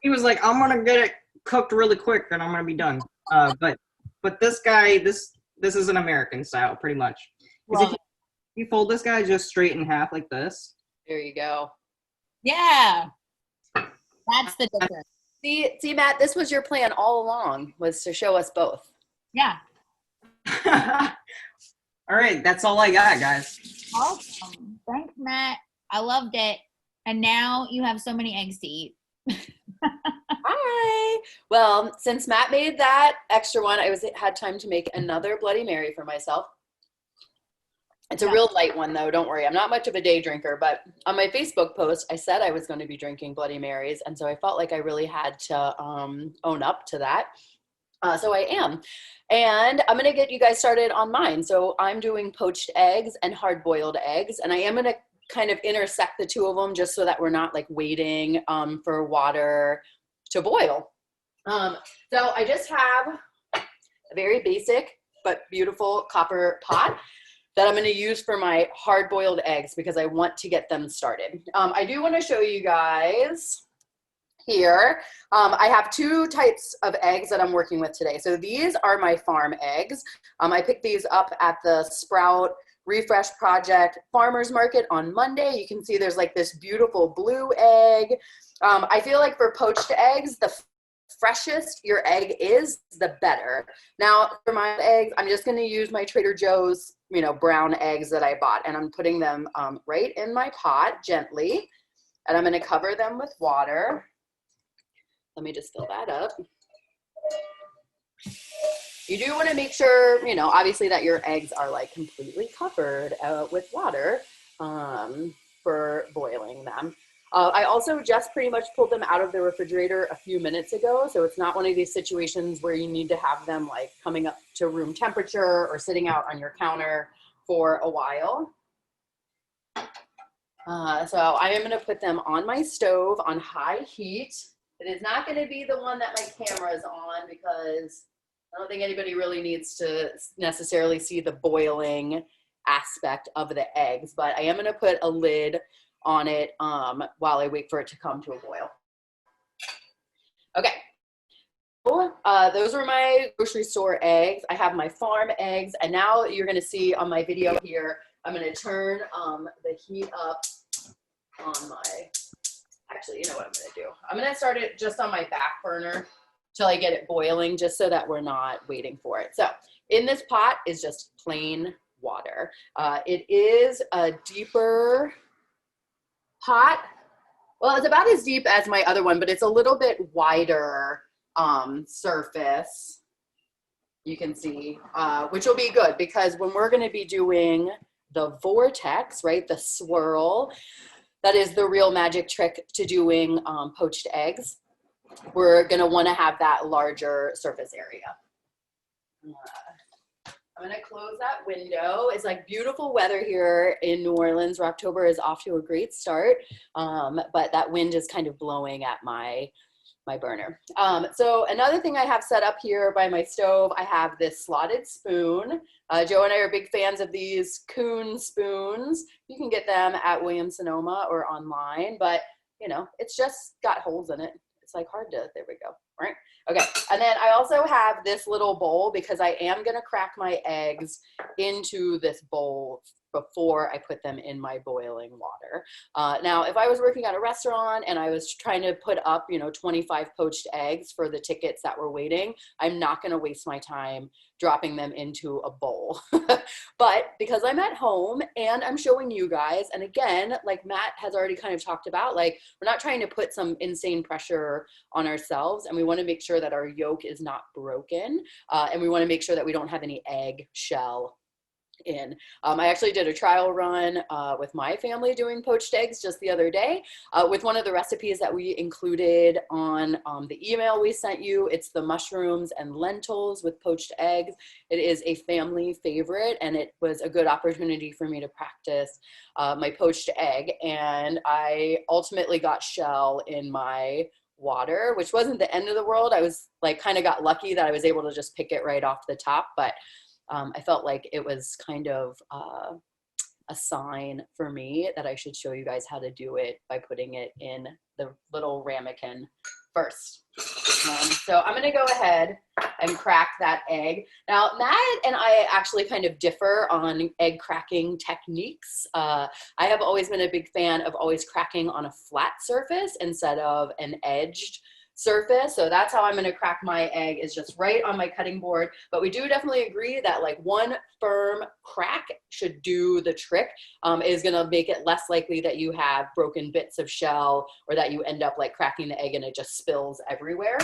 He was like, I'm gonna get it cooked really quick and I'm gonna be done. But this guy, this is an American style, pretty much. Because if you fold this guy just straight in half like this. There you go. Yeah. That's the difference. See, Matt, this was your plan all along, was to show us both. Yeah. All right, that's all I got, guys. Awesome. Thanks, Matt. I loved it. And now you have so many eggs to eat. Hi. Well, since Matt made that extra one, I had time to make another Bloody Mary for myself. It's a real light one, though. Don't worry. I'm not much of a day drinker, but on my Facebook post, I said I was going to be drinking Bloody Marys, and so I felt like I really had to own up to that. So I am. And I'm going to get you guys started on mine. So I'm doing poached eggs and hard-boiled eggs, and I am going to kind of intersect the two of them just so that we're not like waiting for water to boil. So I just have a very basic but beautiful copper pot that I'm going to use for my hard-boiled eggs because I want to get them started. I do want to show you guys here. I have two types of eggs that I'm working with today. So these are my farm eggs. I picked these up at the Sprout Refresh Project Farmers Market on Monday. You can see there's like this beautiful blue egg. I feel like for poached eggs, the freshest your egg is, the better. Now for my eggs, I'm just going to use my Trader Joe's, brown eggs that I bought, and I'm putting them right in my pot gently, and I'm going to cover them with water. Let me just fill that up. You do want to make sure, obviously that your eggs are like completely covered with water for boiling them. I also just pretty much pulled them out of the refrigerator a few minutes ago. So it's not one of these situations where you need to have them like coming up to room temperature or sitting out on your counter for a while. So I am going to put them on my stove on high heat. It is not going to be the one that my camera is on because I don't think anybody really needs to necessarily see the boiling aspect of the eggs, but I am going to put a lid on it while I wait for it to come to a boil. Okay. Those were my grocery store eggs. I have my farm eggs, and now you're going to see on my video here, I'm going to turn the heat up on my, actually, you know what I'm going to do? I'm going to start it just on my back burner till I get it boiling, just so that we're not waiting for it. So in this pot is just plain water. It is a deeper pot. Well, it's about as deep as my other one, but it's a little bit wider surface. You can see, which will be good because when we're going to be doing the vortex, right, the swirl, that is the real magic trick to doing poached eggs. We're going to want to have that larger surface area. I'm going to close that window. It's like beautiful weather here in New Orleans. October is off to a great start, but that wind is kind of blowing at my burner. So another thing I have set up here by my stove, I have this slotted spoon. Joe and I are big fans of these Coon spoons. You can get them at Williams-Sonoma or online, but you know, it's just got holes in it. It's like hard to, there we go, right? Okay, and then I also have this little bowl because I am gonna crack my eggs into this bowl before I put them in my boiling water. Now, if I was working at a restaurant and I was trying to put up, you know, 25 poached eggs for the tickets that were waiting, I'm not gonna waste my time dropping them into a bowl. But because I'm at home and I'm showing you guys, and again, like Matt has already kind of talked about, like we're not trying to put some insane pressure on ourselves, and we wanna make sure that our yolk is not broken, and we wanna make sure that we don't have any egg shell in. I actually did a trial run with my family doing poached eggs just the other day with one of the recipes that we included on the email we sent you. It's the mushrooms and lentils with poached eggs. It is a family favorite, and it was a good opportunity for me to practice my poached egg. And I ultimately got shell in my water, which wasn't the end of the world. I was like kind of got lucky that I was able to just pick it right off the top, but I felt like it was kind of a sign for me that I should show you guys how to do it by putting it in the little ramekin first. So I'm gonna go ahead and crack that egg. Now, Matt and I actually kind of differ on egg cracking techniques. I have always been a big fan of always cracking on a flat surface instead of an edged surface. So that's how I'm going to crack my egg, is just right on my cutting board. But we do definitely agree that like one firm crack should do the trick. Is going to make it less likely that you have broken bits of shell or that you end up like cracking the egg and it just spills everywhere.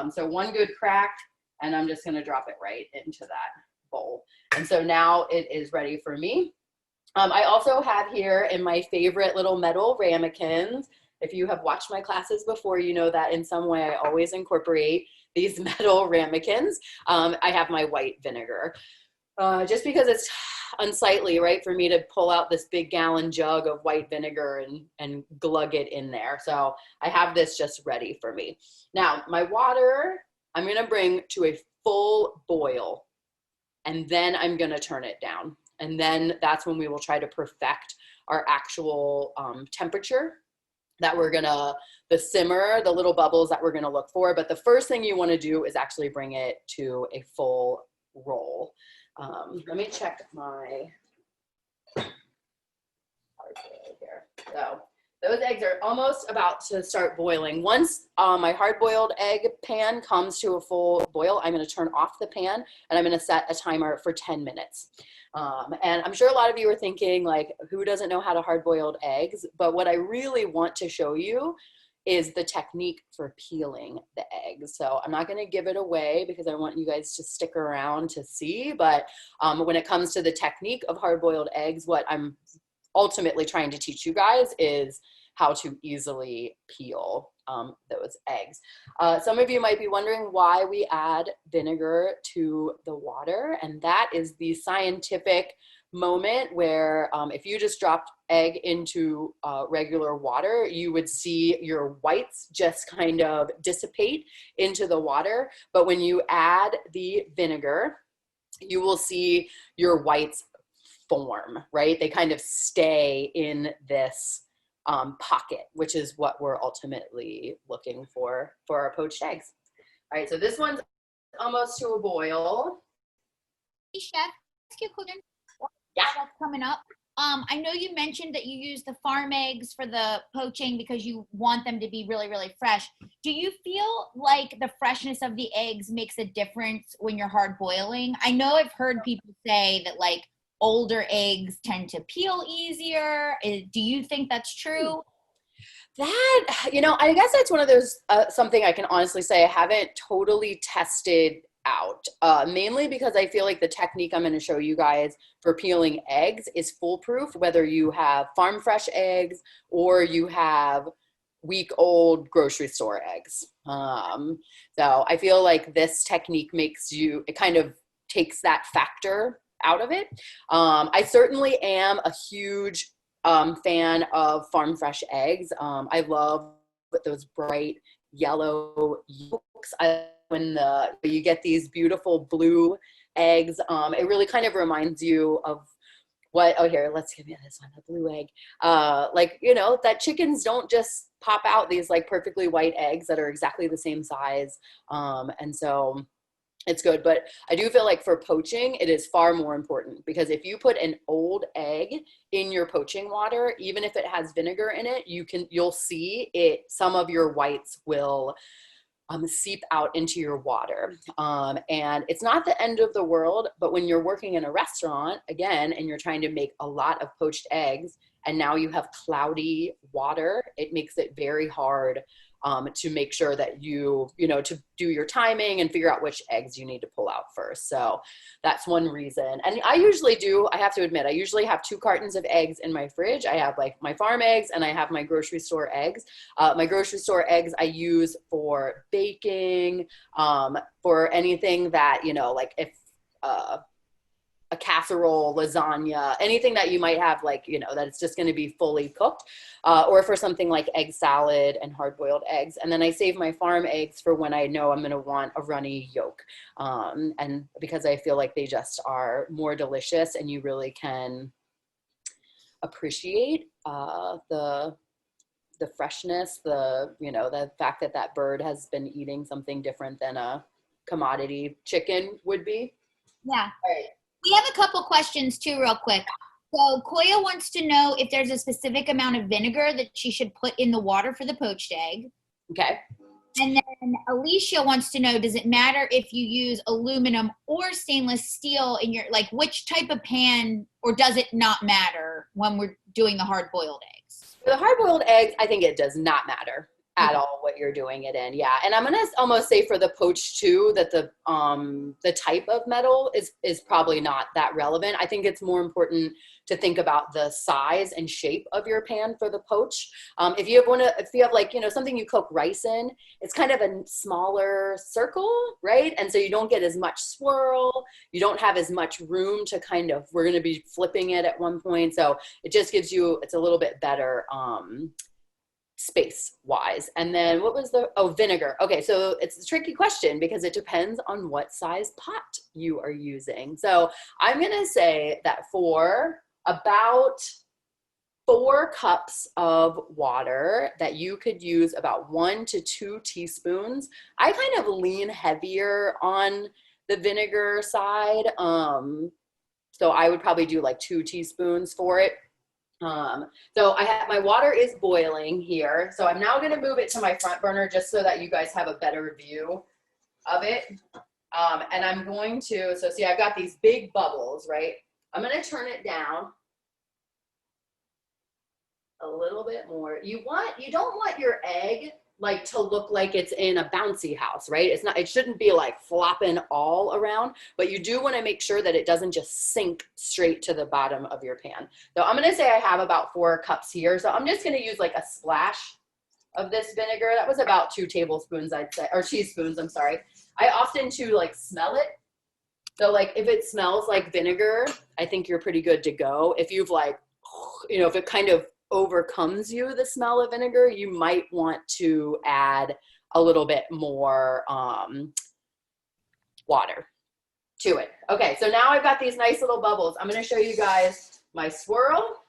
So one good crack, and I'm just going to drop it right into that bowl. And so now it is ready for me. I also have here in my favorite little metal ramekins. If you have watched my classes before, you know that in some way I always incorporate these metal ramekins. I have my white vinegar. Just because it's unsightly, right, for me to pull out this big gallon jug of white vinegar and glug it in there. So I have this just ready for me. Now, my water, I'm gonna bring to a full boil, and then I'm gonna turn it down. And then that's when we will try to perfect our actual temperature that we're gonna, the simmer, the little bubbles that we're gonna look for. But the first thing you wanna do is actually bring it to a full roll. Let me check my hard boil here. So those eggs are almost about to start boiling. Once my hard-boiled egg pan comes to a full boil, I'm gonna turn off the pan and I'm gonna set a timer for 10 minutes. And I'm sure a lot of you are thinking, like, who doesn't know how to hard-boiled eggs? But what I really want to show you is the technique for peeling the eggs. So I'm not gonna give it away because I want you guys to stick around to see, but when it comes to the technique of hard-boiled eggs, what I'm ultimately trying to teach you guys is how to easily peel those eggs. Some of you might be wondering why we add vinegar to the water, and that is the scientific moment where if you just dropped egg into regular water, you would see your whites just kind of dissipate into the water. But when you add the vinegar, you will see your whites form, right? They kind of stay in this pocket, which is what we're ultimately looking for our poached eggs. All right, so this one's almost to a boil. Hey, Chef, ask you a question. Yeah. That's coming up. I know you mentioned that you use the farm eggs for the poaching because you want them to be really, really fresh. Do you feel like the freshness of the eggs makes a difference when you're hard boiling? I know I've heard people say that like older eggs tend to peel easier. Do you think that's true? That, I guess that's one of those, something I can honestly say I haven't totally tested out, mainly because I feel like the technique I'm going to show you guys for peeling eggs is foolproof, whether you have farm fresh eggs or you have week-old grocery store eggs. So I feel like this technique it kind of takes that factor out of it. I certainly am a huge fan of farm fresh eggs. I love those bright yellow yolks. When you get these beautiful blue eggs, it really kind of reminds you of here, let's give you this one, the blue egg. That chickens don't just pop out these like perfectly white eggs that are exactly the same size. And so it's good, but I do feel like for poaching, it is far more important, because if you put an old egg in your poaching water, even if it has vinegar in it, you'll see it, some of your whites will seep out into your water. And it's not the end of the world, but when you're working in a restaurant, again, and you're trying to make a lot of poached eggs, and now you have cloudy water, it makes it very hard to make sure that to do your timing and figure out which eggs you need to pull out first. So that's one reason. And I have to admit, I usually have 2 cartons of eggs in my fridge. I have like my farm eggs and I have my grocery store eggs. My grocery store eggs I use for baking, for anything that, like if, a casserole, lasagna, anything that you might have, like, that it's just going to be fully cooked, or for something like egg salad and hard-boiled eggs. And then I save my farm eggs for when I know I'm going to want a runny yolk. And because I feel like they just are more delicious, and you really can appreciate the freshness, the fact that bird has been eating something different than a commodity chicken would be. Yeah. All right. We have a couple questions too, real quick. So Koya wants to know if there's a specific amount of vinegar that she should put in the water for the poached egg. Okay. And then Alicia wants to know, does it matter if you use aluminum or stainless steel in your, like, which type of pan, or does it not matter when we're doing the hard-boiled eggs? For the hard-boiled eggs, I think it does not matter at all what you're doing it in. Yeah. And I'm going to almost say for the poached too, that the type of metal is probably not that relevant. I think it's more important to think about the size and shape of your pan for the poach. If you have like, something you cook rice in, it's kind of a smaller circle, right? And so you don't get as much swirl. You don't have as much room to we're going to be flipping it at one point. So it just gives you, it's a little bit better, space wise. And then what was vinegar. Okay. So it's a tricky question because it depends on what size pot you are using. So I'm going to say that for about 4 cups of water, that you could use about 1 to 2 teaspoons. I kind of lean heavier on the vinegar side. So I would probably do like 2 teaspoons for it. So my water is boiling here. So I'm now going to move it to my front burner just so that you guys have a better view of it. And I'm going to, so see, I've got these big bubbles, right? I'm going to turn it down a little bit more. You don't want your egg like to look like it's in a bouncy house, right? It shouldn't be like flopping all around, but you do want to make sure that it doesn't just sink straight to the bottom of your pan. So I'm going to say I have about 4 cups here. So I'm just going to use like a splash of this vinegar. That was about 2 tablespoons, I'd say, or teaspoons, I'm sorry. I often too like smell it. So like if it smells like vinegar, I think you're pretty good to go. If you've like, if it kind of overcomes you, the smell of vinegar, you might want to add a little bit more water to it. Okay, so now I've got these nice little bubbles. I'm going to show you guys my swirl,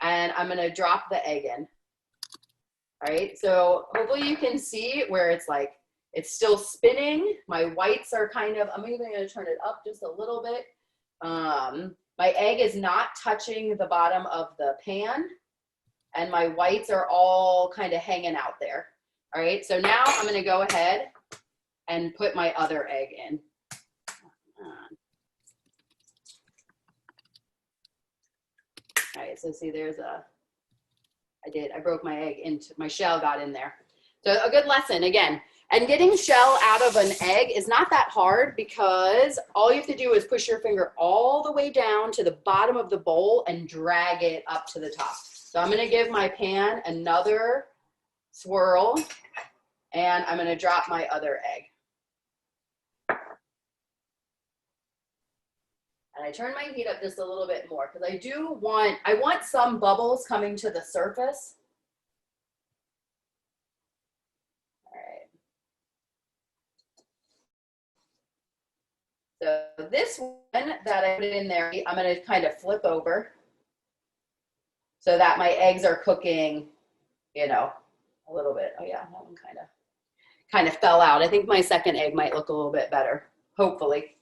and I'm going to drop the egg in. All right, so hopefully you can see where it's like, it's still spinning. My whites are I'm even going to turn it up just a little bit. My egg is not touching the bottom of the pan, and my whites are all kind of hanging out there. All right, so now I'm going to go ahead and put my other egg in. All right, so see, I did. I broke my egg into my shell, got in there. So a good lesson again. And getting shell out of an egg is not that hard because all you have to do is push your finger all the way down to the bottom of the bowl and drag it up to the top. So I'm gonna give my pan another swirl and I'm gonna drop my other egg. And I turn my heat up just a little bit more because I want some bubbles coming to the surface. All right. So this one that I put in there, I'm going to kind of flip over so that my eggs are cooking, you know, a little bit. Oh yeah, that one kind of fell out. I think my second egg might look a little bit better, hopefully.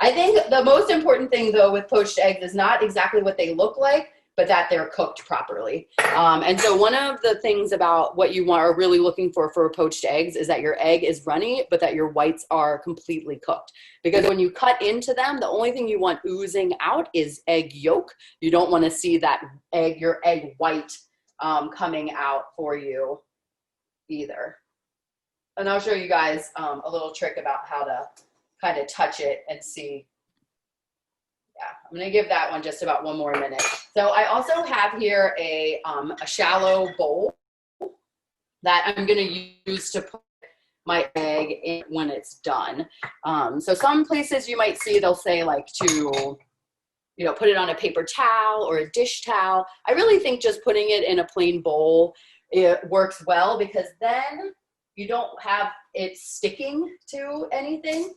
I think the most important thing, though, with poached eggs is not exactly what they look like, but that they're cooked properly. And so one of the things about what you are really looking for poached eggs is that your egg is runny, but that your whites are completely cooked. Because when you cut into them, the only thing you want oozing out is egg yolk. You don't want to see that your egg white coming out for you either. And I'll show you guys a little trick about how to kind of touch it and see. Yeah, I'm gonna give that one just about one more minute. So I also have here a shallow bowl that I'm gonna use to put my egg in when it's done. So some places you might see they'll say like to, you know, put it on a paper towel or a dish towel. I really think just putting it in a plain bowl, it works well because then you don't have it sticking to anything.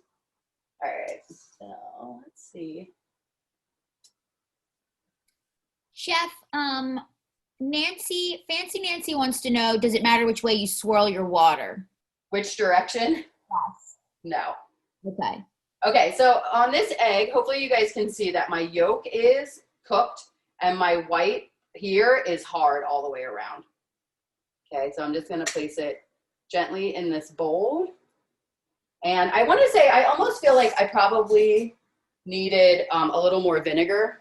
All right, so let's see. Chef, Fancy Nancy wants to know, does it matter which way you swirl your water? Which direction? Yes. No. Okay. Okay, so on this egg, hopefully you guys can see that my yolk is cooked and my white here is hard all the way around. Okay, so I'm just gonna place it gently in this bowl. And I want to say, I almost feel like I probably needed a little more vinegar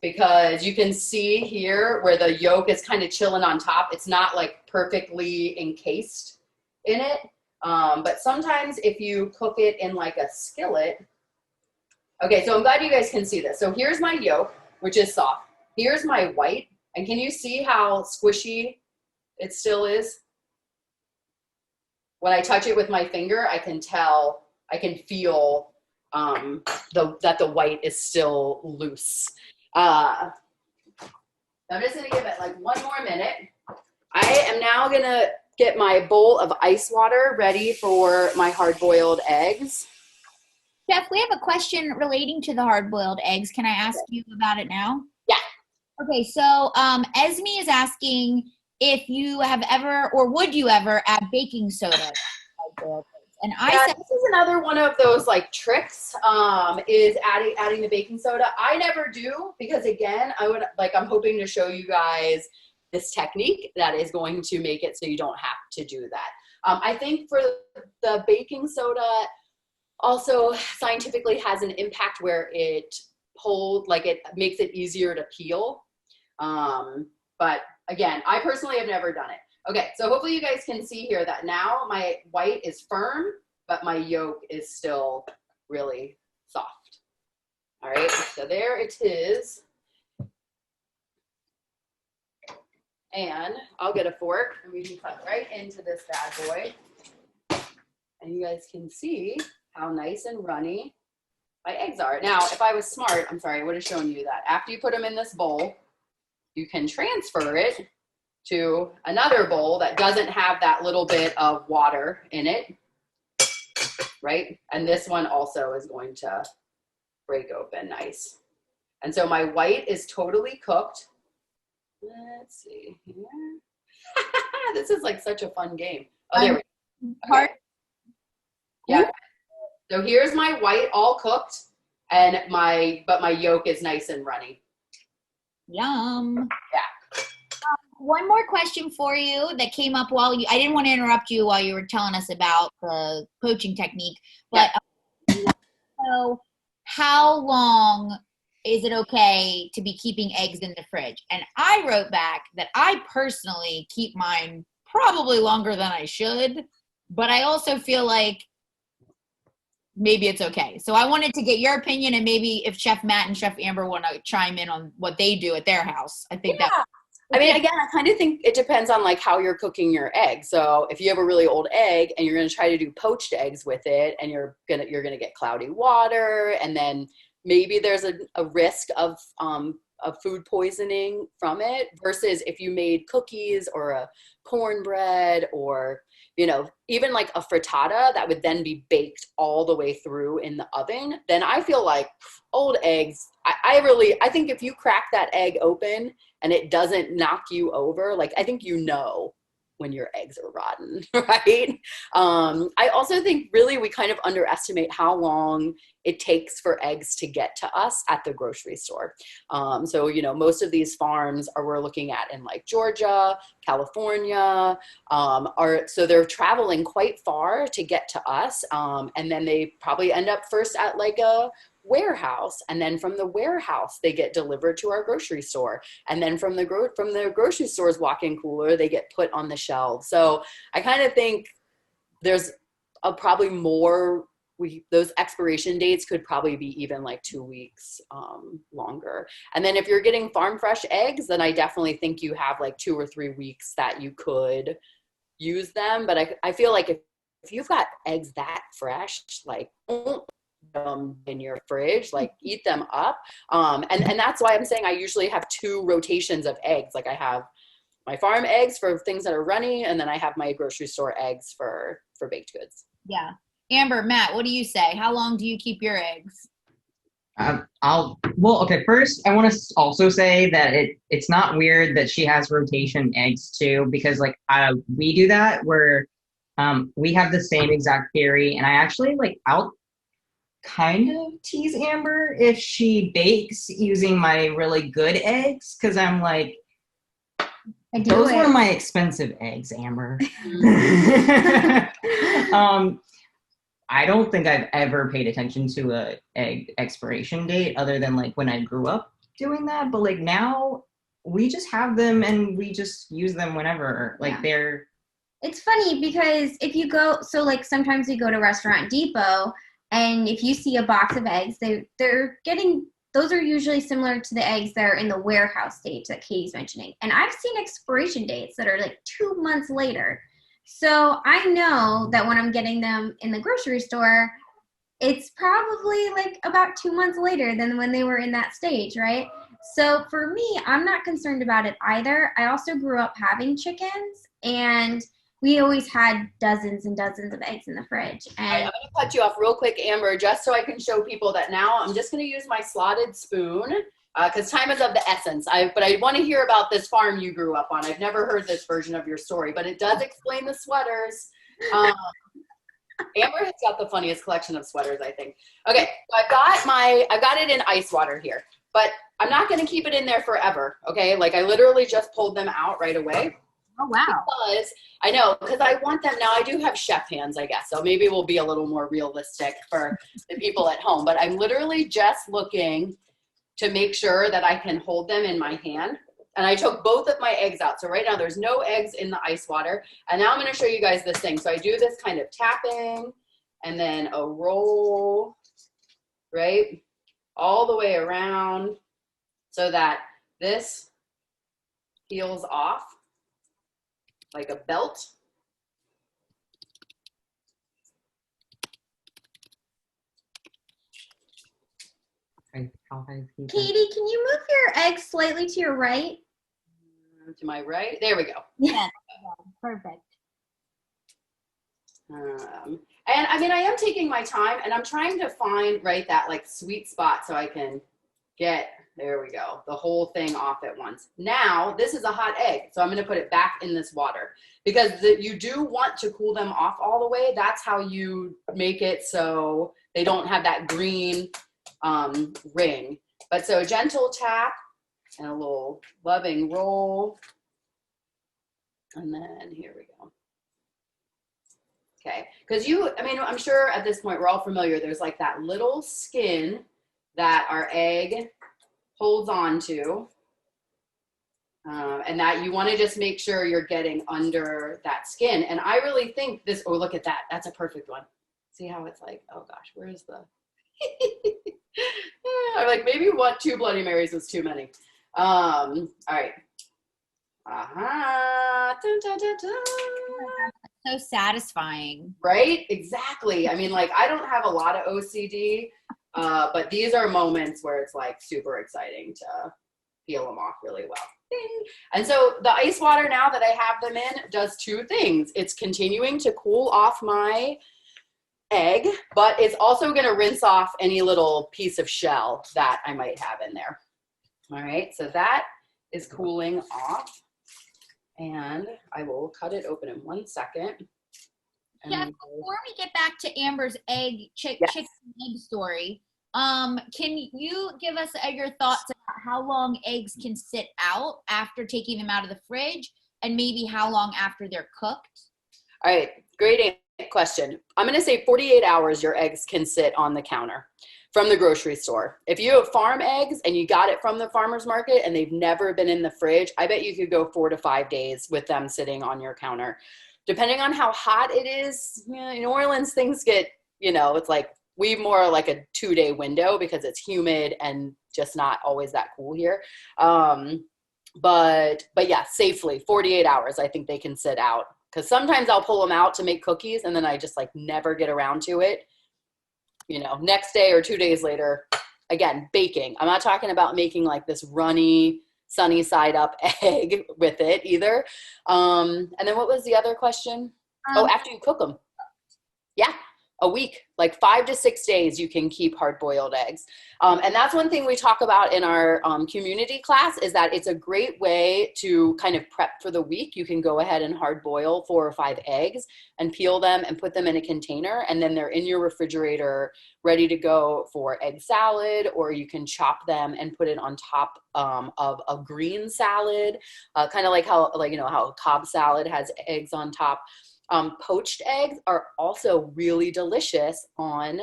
because you can see here where the yolk is kind of chilling on top. It's not like perfectly encased in it. But sometimes if you cook it in like a skillet. Okay, so I'm glad you guys can see this. So here's my yolk, which is soft. Here's my white. And can you see how squishy it still is? When I touch it with my finger, I can feel that the white is still loose. I'm just gonna give it like one more minute. I am now gonna get my bowl of ice water ready for my hard-boiled eggs. Chef, we have a question relating to the hard-boiled eggs. Can I ask you about it now? Yeah. Okay, so Esme is asking if you have ever, or would you ever add baking soda? And I said, this is another one of those like tricks, is adding the baking soda. I never do because again, I'm hoping to show you guys this technique that is going to make it so you don't have to do that. I think for the baking soda also scientifically has an impact where it makes it easier to peel. But again, I personally have never done it. Okay, so hopefully you guys can see here that now my white is firm, but my yolk is still really soft. All right, so there it is. And I'll get a fork and we can cut right into this bad boy. And you guys can see how nice and runny my eggs are. Now, if I was smart, I'm sorry, I would have shown you that. After you put them in this bowl, you can transfer it to another bowl that doesn't have that little bit of water in it, right? And this one also is going to break open nice. And so my white is totally cooked. Let's see here. This is like such a fun game. Oh, there we go. Okay. Yeah. So here's my white all cooked and but my yolk is nice and runny. Yum. Yeah. One more question for you that came up I didn't want to interrupt you while you were telling us about the poaching technique, but so how long is it okay to be keeping eggs in the fridge? And I wrote back that I personally keep mine probably longer than I should, but I also feel like maybe it's okay. So I wanted to get your opinion, and maybe if Chef Matt and Chef Amber want to chime in on what they do at their house. I think that. I mean, again, I kind of think it depends on like how you're cooking your egg. So if you have a really old egg and you're going to try to do poached eggs with it, and you're gonna get cloudy water, and then maybe there's a risk of food poisoning from it, versus if you made cookies or a cornbread, or even like a frittata that would then be baked all the way through in the oven, then I feel like old eggs, I think if you crack that egg open and it doesn't knock you over, like, I think when your eggs are rotten, right? I also think really we kind of underestimate how long it takes for eggs to get to us at the grocery store. So, most of these farms we're looking at in like Georgia, California, so they're traveling quite far to get to us. And then they probably end up first at like a warehouse, and then from the warehouse they get delivered to our grocery store, and then from the grocery store's walk-in cooler they get put on the shelves. So I kind of think there's probably more, those expiration dates could probably be even like 2 weeks longer. And then if you're getting farm fresh eggs, then I definitely think you have like 2 or 3 weeks that you could use them. But I feel like if you've got eggs that fresh, like, in your fridge, like, eat them up. And that's why I'm saying I usually have 2 rotations of eggs. Like, I have my farm eggs for things that are runny, and then I have my grocery store eggs for baked goods. Yeah. Amber, Matt, what do you say? How long do you keep your eggs? Okay, first I want to also say that it's not weird that she has rotation eggs too, because like we do that where we have the same exact theory, and I actually I'll kind of tease Amber if she bakes using my really good eggs, because I'm like, those were my expensive eggs, Amber. I don't think I've ever paid attention to a egg expiration date other than like when I grew up doing that. But like now we just have them and we just use them whenever. Like It's funny because if you go, so like sometimes you go to Restaurant Depot, and if you see a box of eggs, they're getting, those are usually similar to the eggs that are in the warehouse stage that Katie's mentioning. And I've seen expiration dates that are like 2 months later. So I know that when I'm getting them in the grocery store, it's probably like about 2 months later than when they were in that stage, right? So for me, I'm not concerned about it either. I also grew up having chickens, and we always had dozens and dozens of eggs in the fridge. And I'm going to cut you off real quick, Amber, just so I can show people that now I'm just going to use my slotted spoon because time is of the essence. But I want to hear about this farm you grew up on. I've never heard this version of your story, but it does explain the sweaters. Amber has got the funniest collection of sweaters, I think. Okay, so I've got it in ice water here, but I'm not going to keep it in there forever. Okay, like I literally just pulled them out right away. Oh, wow. Because I want them now. I do have chef hands, I guess, so maybe we'll be a little more realistic for the people at home. But I'm literally just looking to make sure that I can hold them in my hand. And I took both of my eggs out. So right now there's no eggs in the ice water. And now I'm going to show you guys this thing. So I do this kind of tapping and then a roll, right, all the way around so that this peels off like a belt. Katie, can you move your eggs slightly to your right? To my right. There we go. Yeah, perfect. And I mean, I am taking my time, and I'm trying to find that like sweet spot so I can get, there we go, the whole thing off at once. Now, this is a hot egg, so I'm going to put it back in this water because you do want to cool them off all the way. That's how you make it so they don't have that green ring. But so a gentle tap and a little loving roll. And then here we go. Okay, because I'm sure at this point we're all familiar. There's like that little skin that our egg holds on to. And that you want to just make sure you're getting under that skin. And I really think this, oh, look at that. That's a perfect one. See how it's like, oh gosh, where's the, I'm like, maybe 2 Bloody Marys was too many. All right. Dun, dun, dun, dun. So satisfying. Right? Exactly. I mean, like, I don't have a lot of OCD, but these are moments where it's like super exciting to peel them off really well. Ding. And so the ice water, now that I have them in, does 2 things. It's continuing to cool off my egg, but it's also going to rinse off any little piece of shell that I might have in there. All right, so that is cooling off, and I will cut it open in 1 second. Jeff, before we get back to Amber's chicken egg story, can you give us your thoughts about how long eggs can sit out after taking them out of the fridge, and maybe how long after they're cooked? All right, great question. I'm going to say 48 hours your eggs can sit on the counter from the grocery store. If you have farm eggs and you got it from the farmer's market and they've never been in the fridge, I bet you could go 4 to 5 days with them sitting on your counter. Depending on how hot it is, in New Orleans, things get, it's like we more like a 2-day window because it's humid and just not always that cool here. But yeah, safely 48 hours, I think they can sit out. Because sometimes I'll pull them out to make cookies and then I just like never get around to it. Next day or 2 days later, again, baking. I'm not talking about making like this runny, sunny side up egg with it either. And then what was the other question? After you cook them. Yeah, a week, like 5 to 6 days you can keep hard-boiled eggs. And that's one thing we talk about in our community class, is that it's a great way to kind of prep for the week. You can go ahead and hard boil 4 or 5 eggs and peel them and put them in a container, and then they're in your refrigerator ready to go for egg salad, or you can chop them and put it on top of a green salad, kind of like how how Cobb salad has eggs on top. Poached eggs are also really delicious on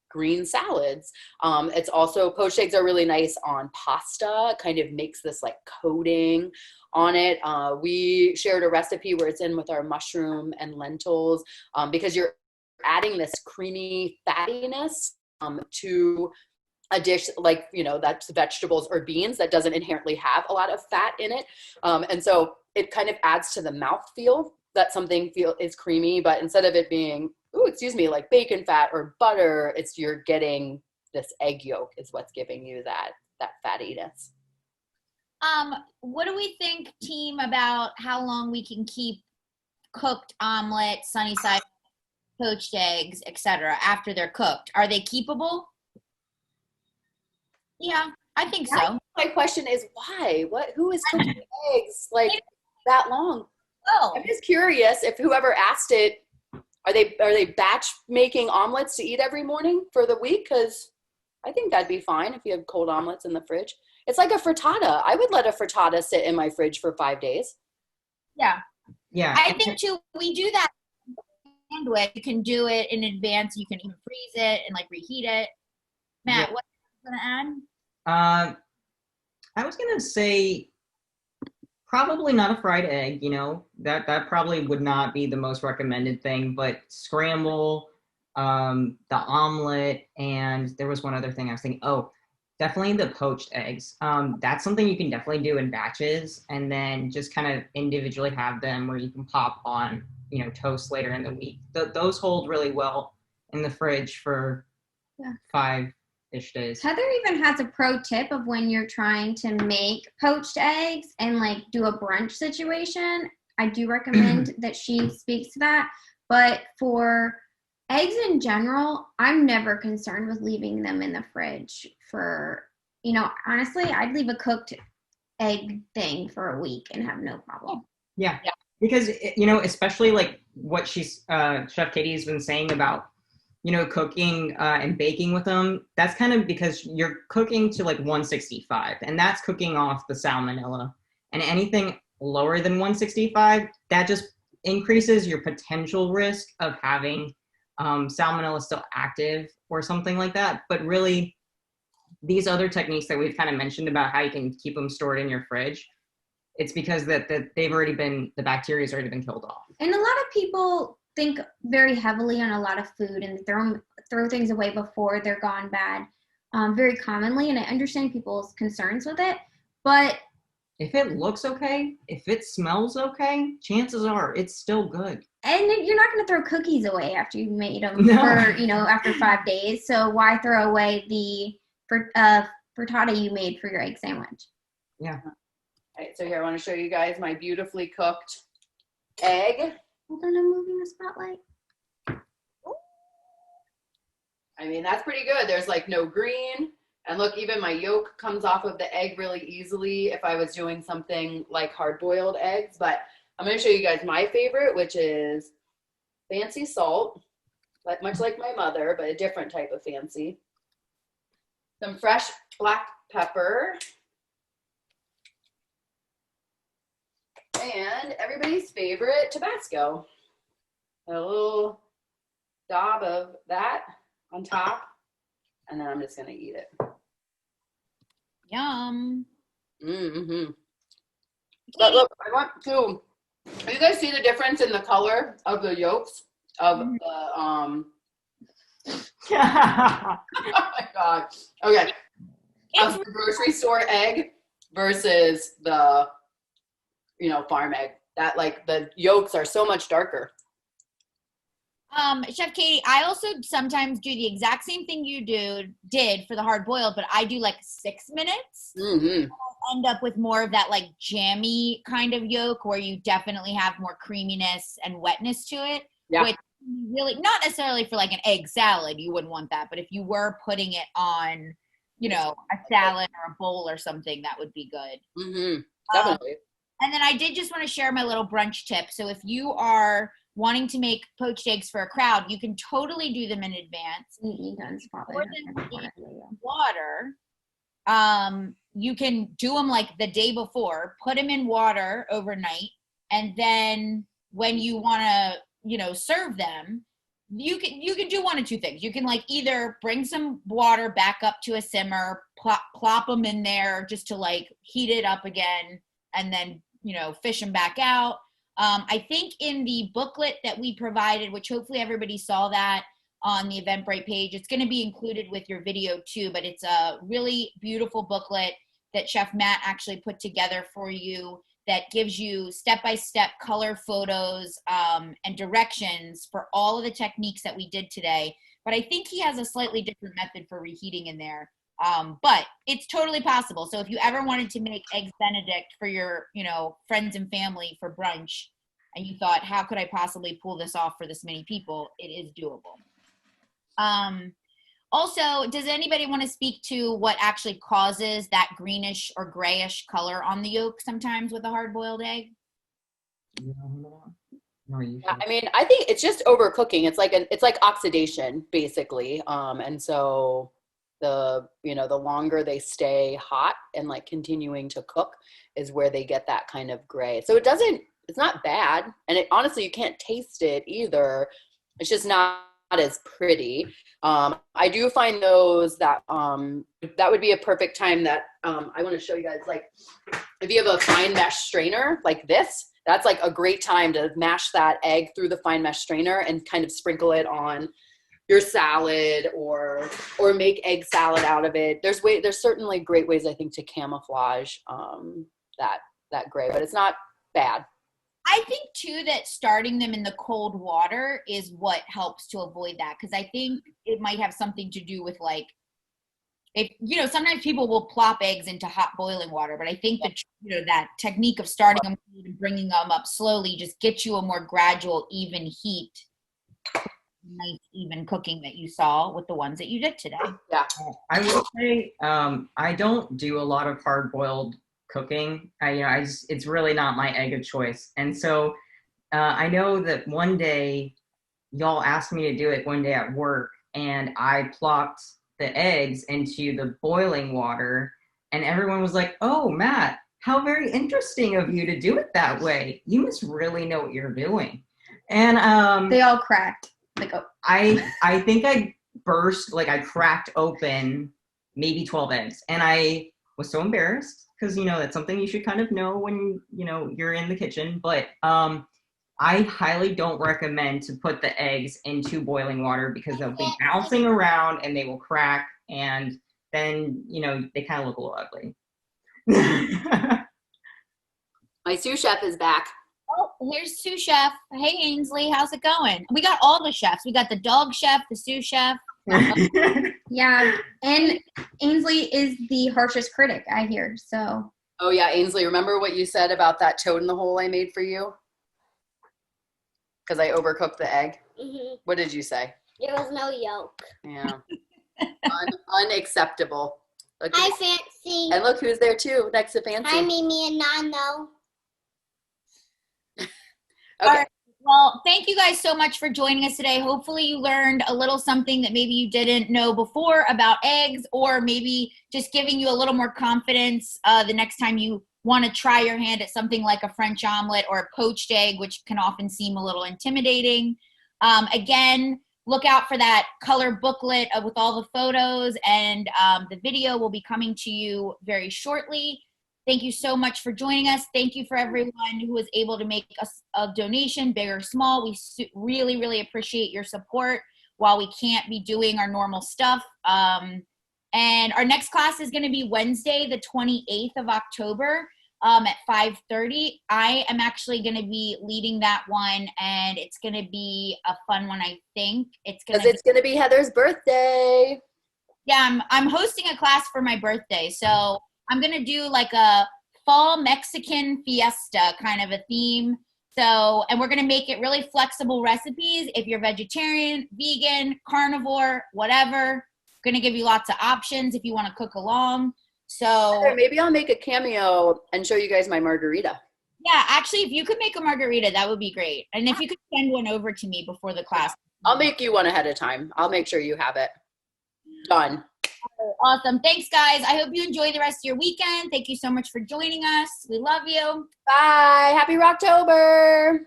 green salads. It's also, poached eggs are really nice on pasta. It kind of makes this like coating on it. We shared a recipe where it's in with our mushroom and lentils, because you're adding this creamy fattiness to a dish like, that's vegetables or beans that doesn't inherently have a lot of fat in it. And so it kind of adds to the mouthfeel that something is creamy, but instead of it being, like bacon fat or butter, you're getting this egg yolk is what's giving you that fattiness. What do we think, team, about how long we can keep cooked omelet, sunny side, poached eggs, etc. after they're cooked? Are they keepable? Yeah, I think so. My question is why? Who is cooking eggs like that long? Oh, I'm just curious if whoever asked it, are they batch making omelets to eat every morning for the week? Because I think that'd be fine if you have cold omelets in the fridge. It's like a frittata. I would let a frittata sit in my fridge for 5 days. Yeah. Yeah. I think too, we do that sandwich. You can do it in advance. You can even freeze it and like reheat it. Matt, what are you going to add? I was going to say probably not a fried egg, that probably would not be the most recommended thing, but scramble, the omelet, and there was one other thing I was thinking, definitely the poached eggs. That's something you can definitely do in batches, and then just kind of individually have them where you can pop on, toast later in the week. Those hold really well in the fridge for 5-ish days. Heather even has a pro tip of when you're trying to make poached eggs and like do a brunch situation. I do recommend that she speaks to that. But for eggs in general, I'm never concerned with leaving them in the fridge for, honestly, I'd leave a cooked egg thing for a week and have no problem. Yeah. Because, especially like what Chef Katie's been saying about, cooking and baking with them, that's kind of because you're cooking to like 165, and that's cooking off the salmonella. And anything lower than 165, that just increases your potential risk of having salmonella still active or something like that. But really, these other techniques that we've kind of mentioned about how you can keep them stored in your fridge, it's because that the bacteria's already been killed off. And a lot of people think very heavily on a lot of food and throw things away before they're gone bad, very commonly. And I understand people's concerns with it, but if it looks okay, if it smells okay, chances are it's still good. And you're not going to throw cookies away after you've made them No. for, after 5 days. So why throw away the frittata you made for your egg sandwich? Yeah. All right, so here I want to show you guys my beautifully cooked egg. Hold on, I'm moving the spotlight. I mean, that's pretty good. There's like no green. And look, even my yolk comes off of the egg really easily if I was doing something like hard-boiled eggs. But I'm going to show you guys my favorite, which is fancy salt, much like my mother, but a different type of fancy. Some fresh black pepper. And everybody's favorite Tabasco. A little dab of that on top. And then I'm just going to eat it. Yum. Mm-hmm. But look, I want to, you guys see the difference in the color of the yolks of the, oh my God. Okay. Of the grocery store egg versus the, farm egg. That like the yolks are so much darker. Chef Katie, I also sometimes do the exact same thing you did for the hard boiled, but I do like 6 minutes. Mm-hmm. I end up with more of that like jammy kind of yolk where you definitely have more creaminess and wetness to it. Yeah. Which really, not necessarily for like an egg salad, you wouldn't want that, but if you were putting it on, a salad or a bowl or something, that would be good. Mm-hmm. Definitely. And then I did just want to share my little brunch tip. So if you are wanting to make poached eggs for a crowd, you can totally do them in advance. Pour them in water. You can do them like the day before, put them in water overnight, and then when you want to, serve them, you can do one of two things. You can like either bring some water back up to a simmer, plop them in there just to like heat it up again, and then, fish them back out. I think in the booklet that we provided, which hopefully everybody saw that on the Eventbrite page, it's going to be included with your video too, but it's a really beautiful booklet that Chef Matt actually put together for you that gives you step-by-step color photos and directions for all of the techniques that we did today. But I think he has a slightly different method for reheating in there. But it's totally possible. So if you ever wanted to make eggs Benedict for your, friends and family for brunch, and you thought, how could I possibly pull this off for this many people? It is doable. Also, does anybody want to speak to what actually causes that greenish or grayish color on the yolk sometimes with a hard-boiled egg? No, you Yeah, I mean, I think it's just overcooking. It's like oxidation, basically. And so the longer they stay hot and like continuing to cook is where they get that kind of gray. So it's not bad. And honestly, you can't taste it either. It's just not as pretty. I do find those that would be a perfect time that I want to show you guys, like if you have a fine mesh strainer like this, that's like a great time to mash that egg through the fine mesh strainer and kind of sprinkle it on your salad or make egg salad out of it. There's certainly great ways, I think, to camouflage that gray, but it's not bad. I think too that starting them in the cold water is what helps to avoid that, because I think it might have something to do with like, if sometimes people will plop eggs into hot boiling water, but I think that that technique of starting them and bringing them up slowly just gets you a more gradual, even heat, nice even cooking that you saw with the ones that you did today. Yeah, I will say I don't do a lot of hard boiled cooking. It's really not my egg of choice. And so I know that one day y'all asked me to do it one day at work, and I plopped the eggs into the boiling water, and everyone was like, "Oh, Matt, how very interesting of you to do it that way. You must really know what you're doing." And they all cracked. I think I burst, like I cracked open maybe 12 eggs. And I was so embarrassed because, you know, that's something you should kind of know when, you know, you're in the kitchen. But I highly don't recommend to put the eggs into boiling water because they'll be bouncing around and they will crack. And then, you know, they kind of look a little ugly. My sous chef is back. Oh, here's sous chef. Hey, Ainsley, how's it going? We got all the chefs. We got the dog chef, the sous chef. Yeah, and Ainsley is the harshest critic, I hear. So. Oh yeah, Ainsley, remember what you said about that toad in the hole I made for you? Because I overcooked the egg. Mm-hmm. What did you say? There was no yolk. Yeah. Unacceptable. Look Hi, at- Fancy. and look who's there too, next to Fancy. Hi, Mimi and Nano. Okay. All right. Well, thank you guys so much for joining us today. Hopefully you learned a little something that maybe you didn't know before about eggs, or maybe just giving you a little more confidence the next time you want to try your hand at something like a French omelet or a poached egg, which can often seem a little intimidating. Again, look out for that color booklet with all the photos, and the video will be coming to you very shortly. Thank you so much for joining us. Thank you for everyone who was able to make us a donation, big or small. We really, really appreciate your support while we can't be doing our normal stuff. And our next class is going to be Wednesday, the 28th of October at 5:30. I am actually going to be leading that one, and it's going to be a fun one, I think. It's going to be Heather's birthday. Yeah, I'm hosting a class for my birthday, so I'm going to do like a fall Mexican fiesta kind of a theme. So, and we're going to make it really flexible recipes. If you're vegetarian, vegan, carnivore, whatever, going to give you lots of options if you want to cook along. So Heather, maybe I'll make a cameo and show you guys my margarita. Yeah, actually, if you could make a margarita, that would be great. And if you could send one over to me before the class. I'll make you one ahead of time. I'll make sure you have it. Done. Awesome. Thanks, guys. I hope you enjoy the rest of your weekend. Thank you so much for joining us. We love you. Bye. Happy Rocktober.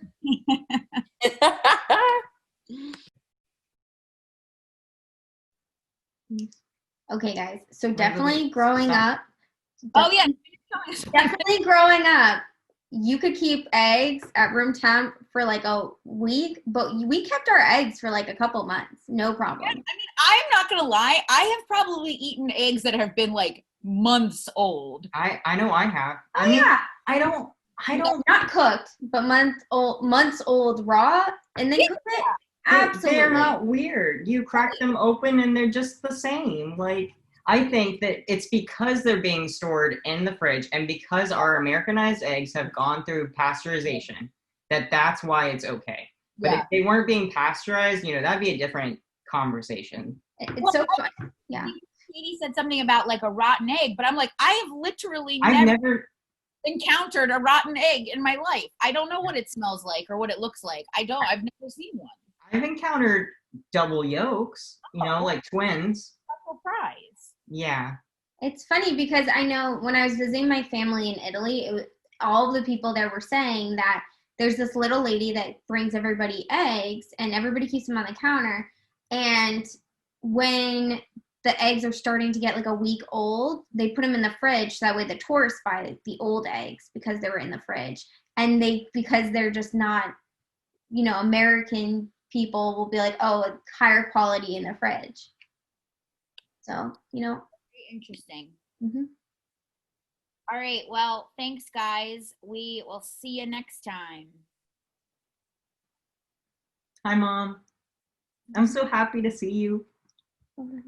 Okay, guys. So definitely growing up. Oh, yeah. Definitely growing up, you could keep eggs at room temp for like a week, but we kept our eggs for like a couple months. No problem. I mean, I'm not going to lie. I have probably eaten eggs that have been like months old. I know I have. Oh, I mean, yeah. I don't Not cooked, but months old raw, and then cook it. Absolutely. They're not weird. You crack them open and they're just the same. Like, I think that it's because they're being stored in the fridge and because our Americanized eggs have gone through pasteurization, that's why it's okay. But if they weren't being pasteurized, you know, that'd be a different conversation. It's so fun. Yeah. Katie said something about like a rotten egg, but I'm like, I have literally I've never encountered a rotten egg in my life. I don't know what it smells like or what it looks like. I've never seen one. I've encountered double yolks, you know, like twins. Surprise. Yeah. It's funny because I know when I was visiting my family in Italy, all of the people there were saying that there's this little lady that brings everybody eggs and everybody keeps them on the counter. And when the eggs are starting to get like a week old, they put them in the fridge. So that way the tourists buy the old eggs because they were in the fridge. And because they're just not, you know, American people will be like, oh, it's higher quality in the fridge. So, you know. Very interesting. Mm-hmm. All right. Well, thanks, guys. We will see you next time. Hi, Mom. I'm so happy to see you. Okay.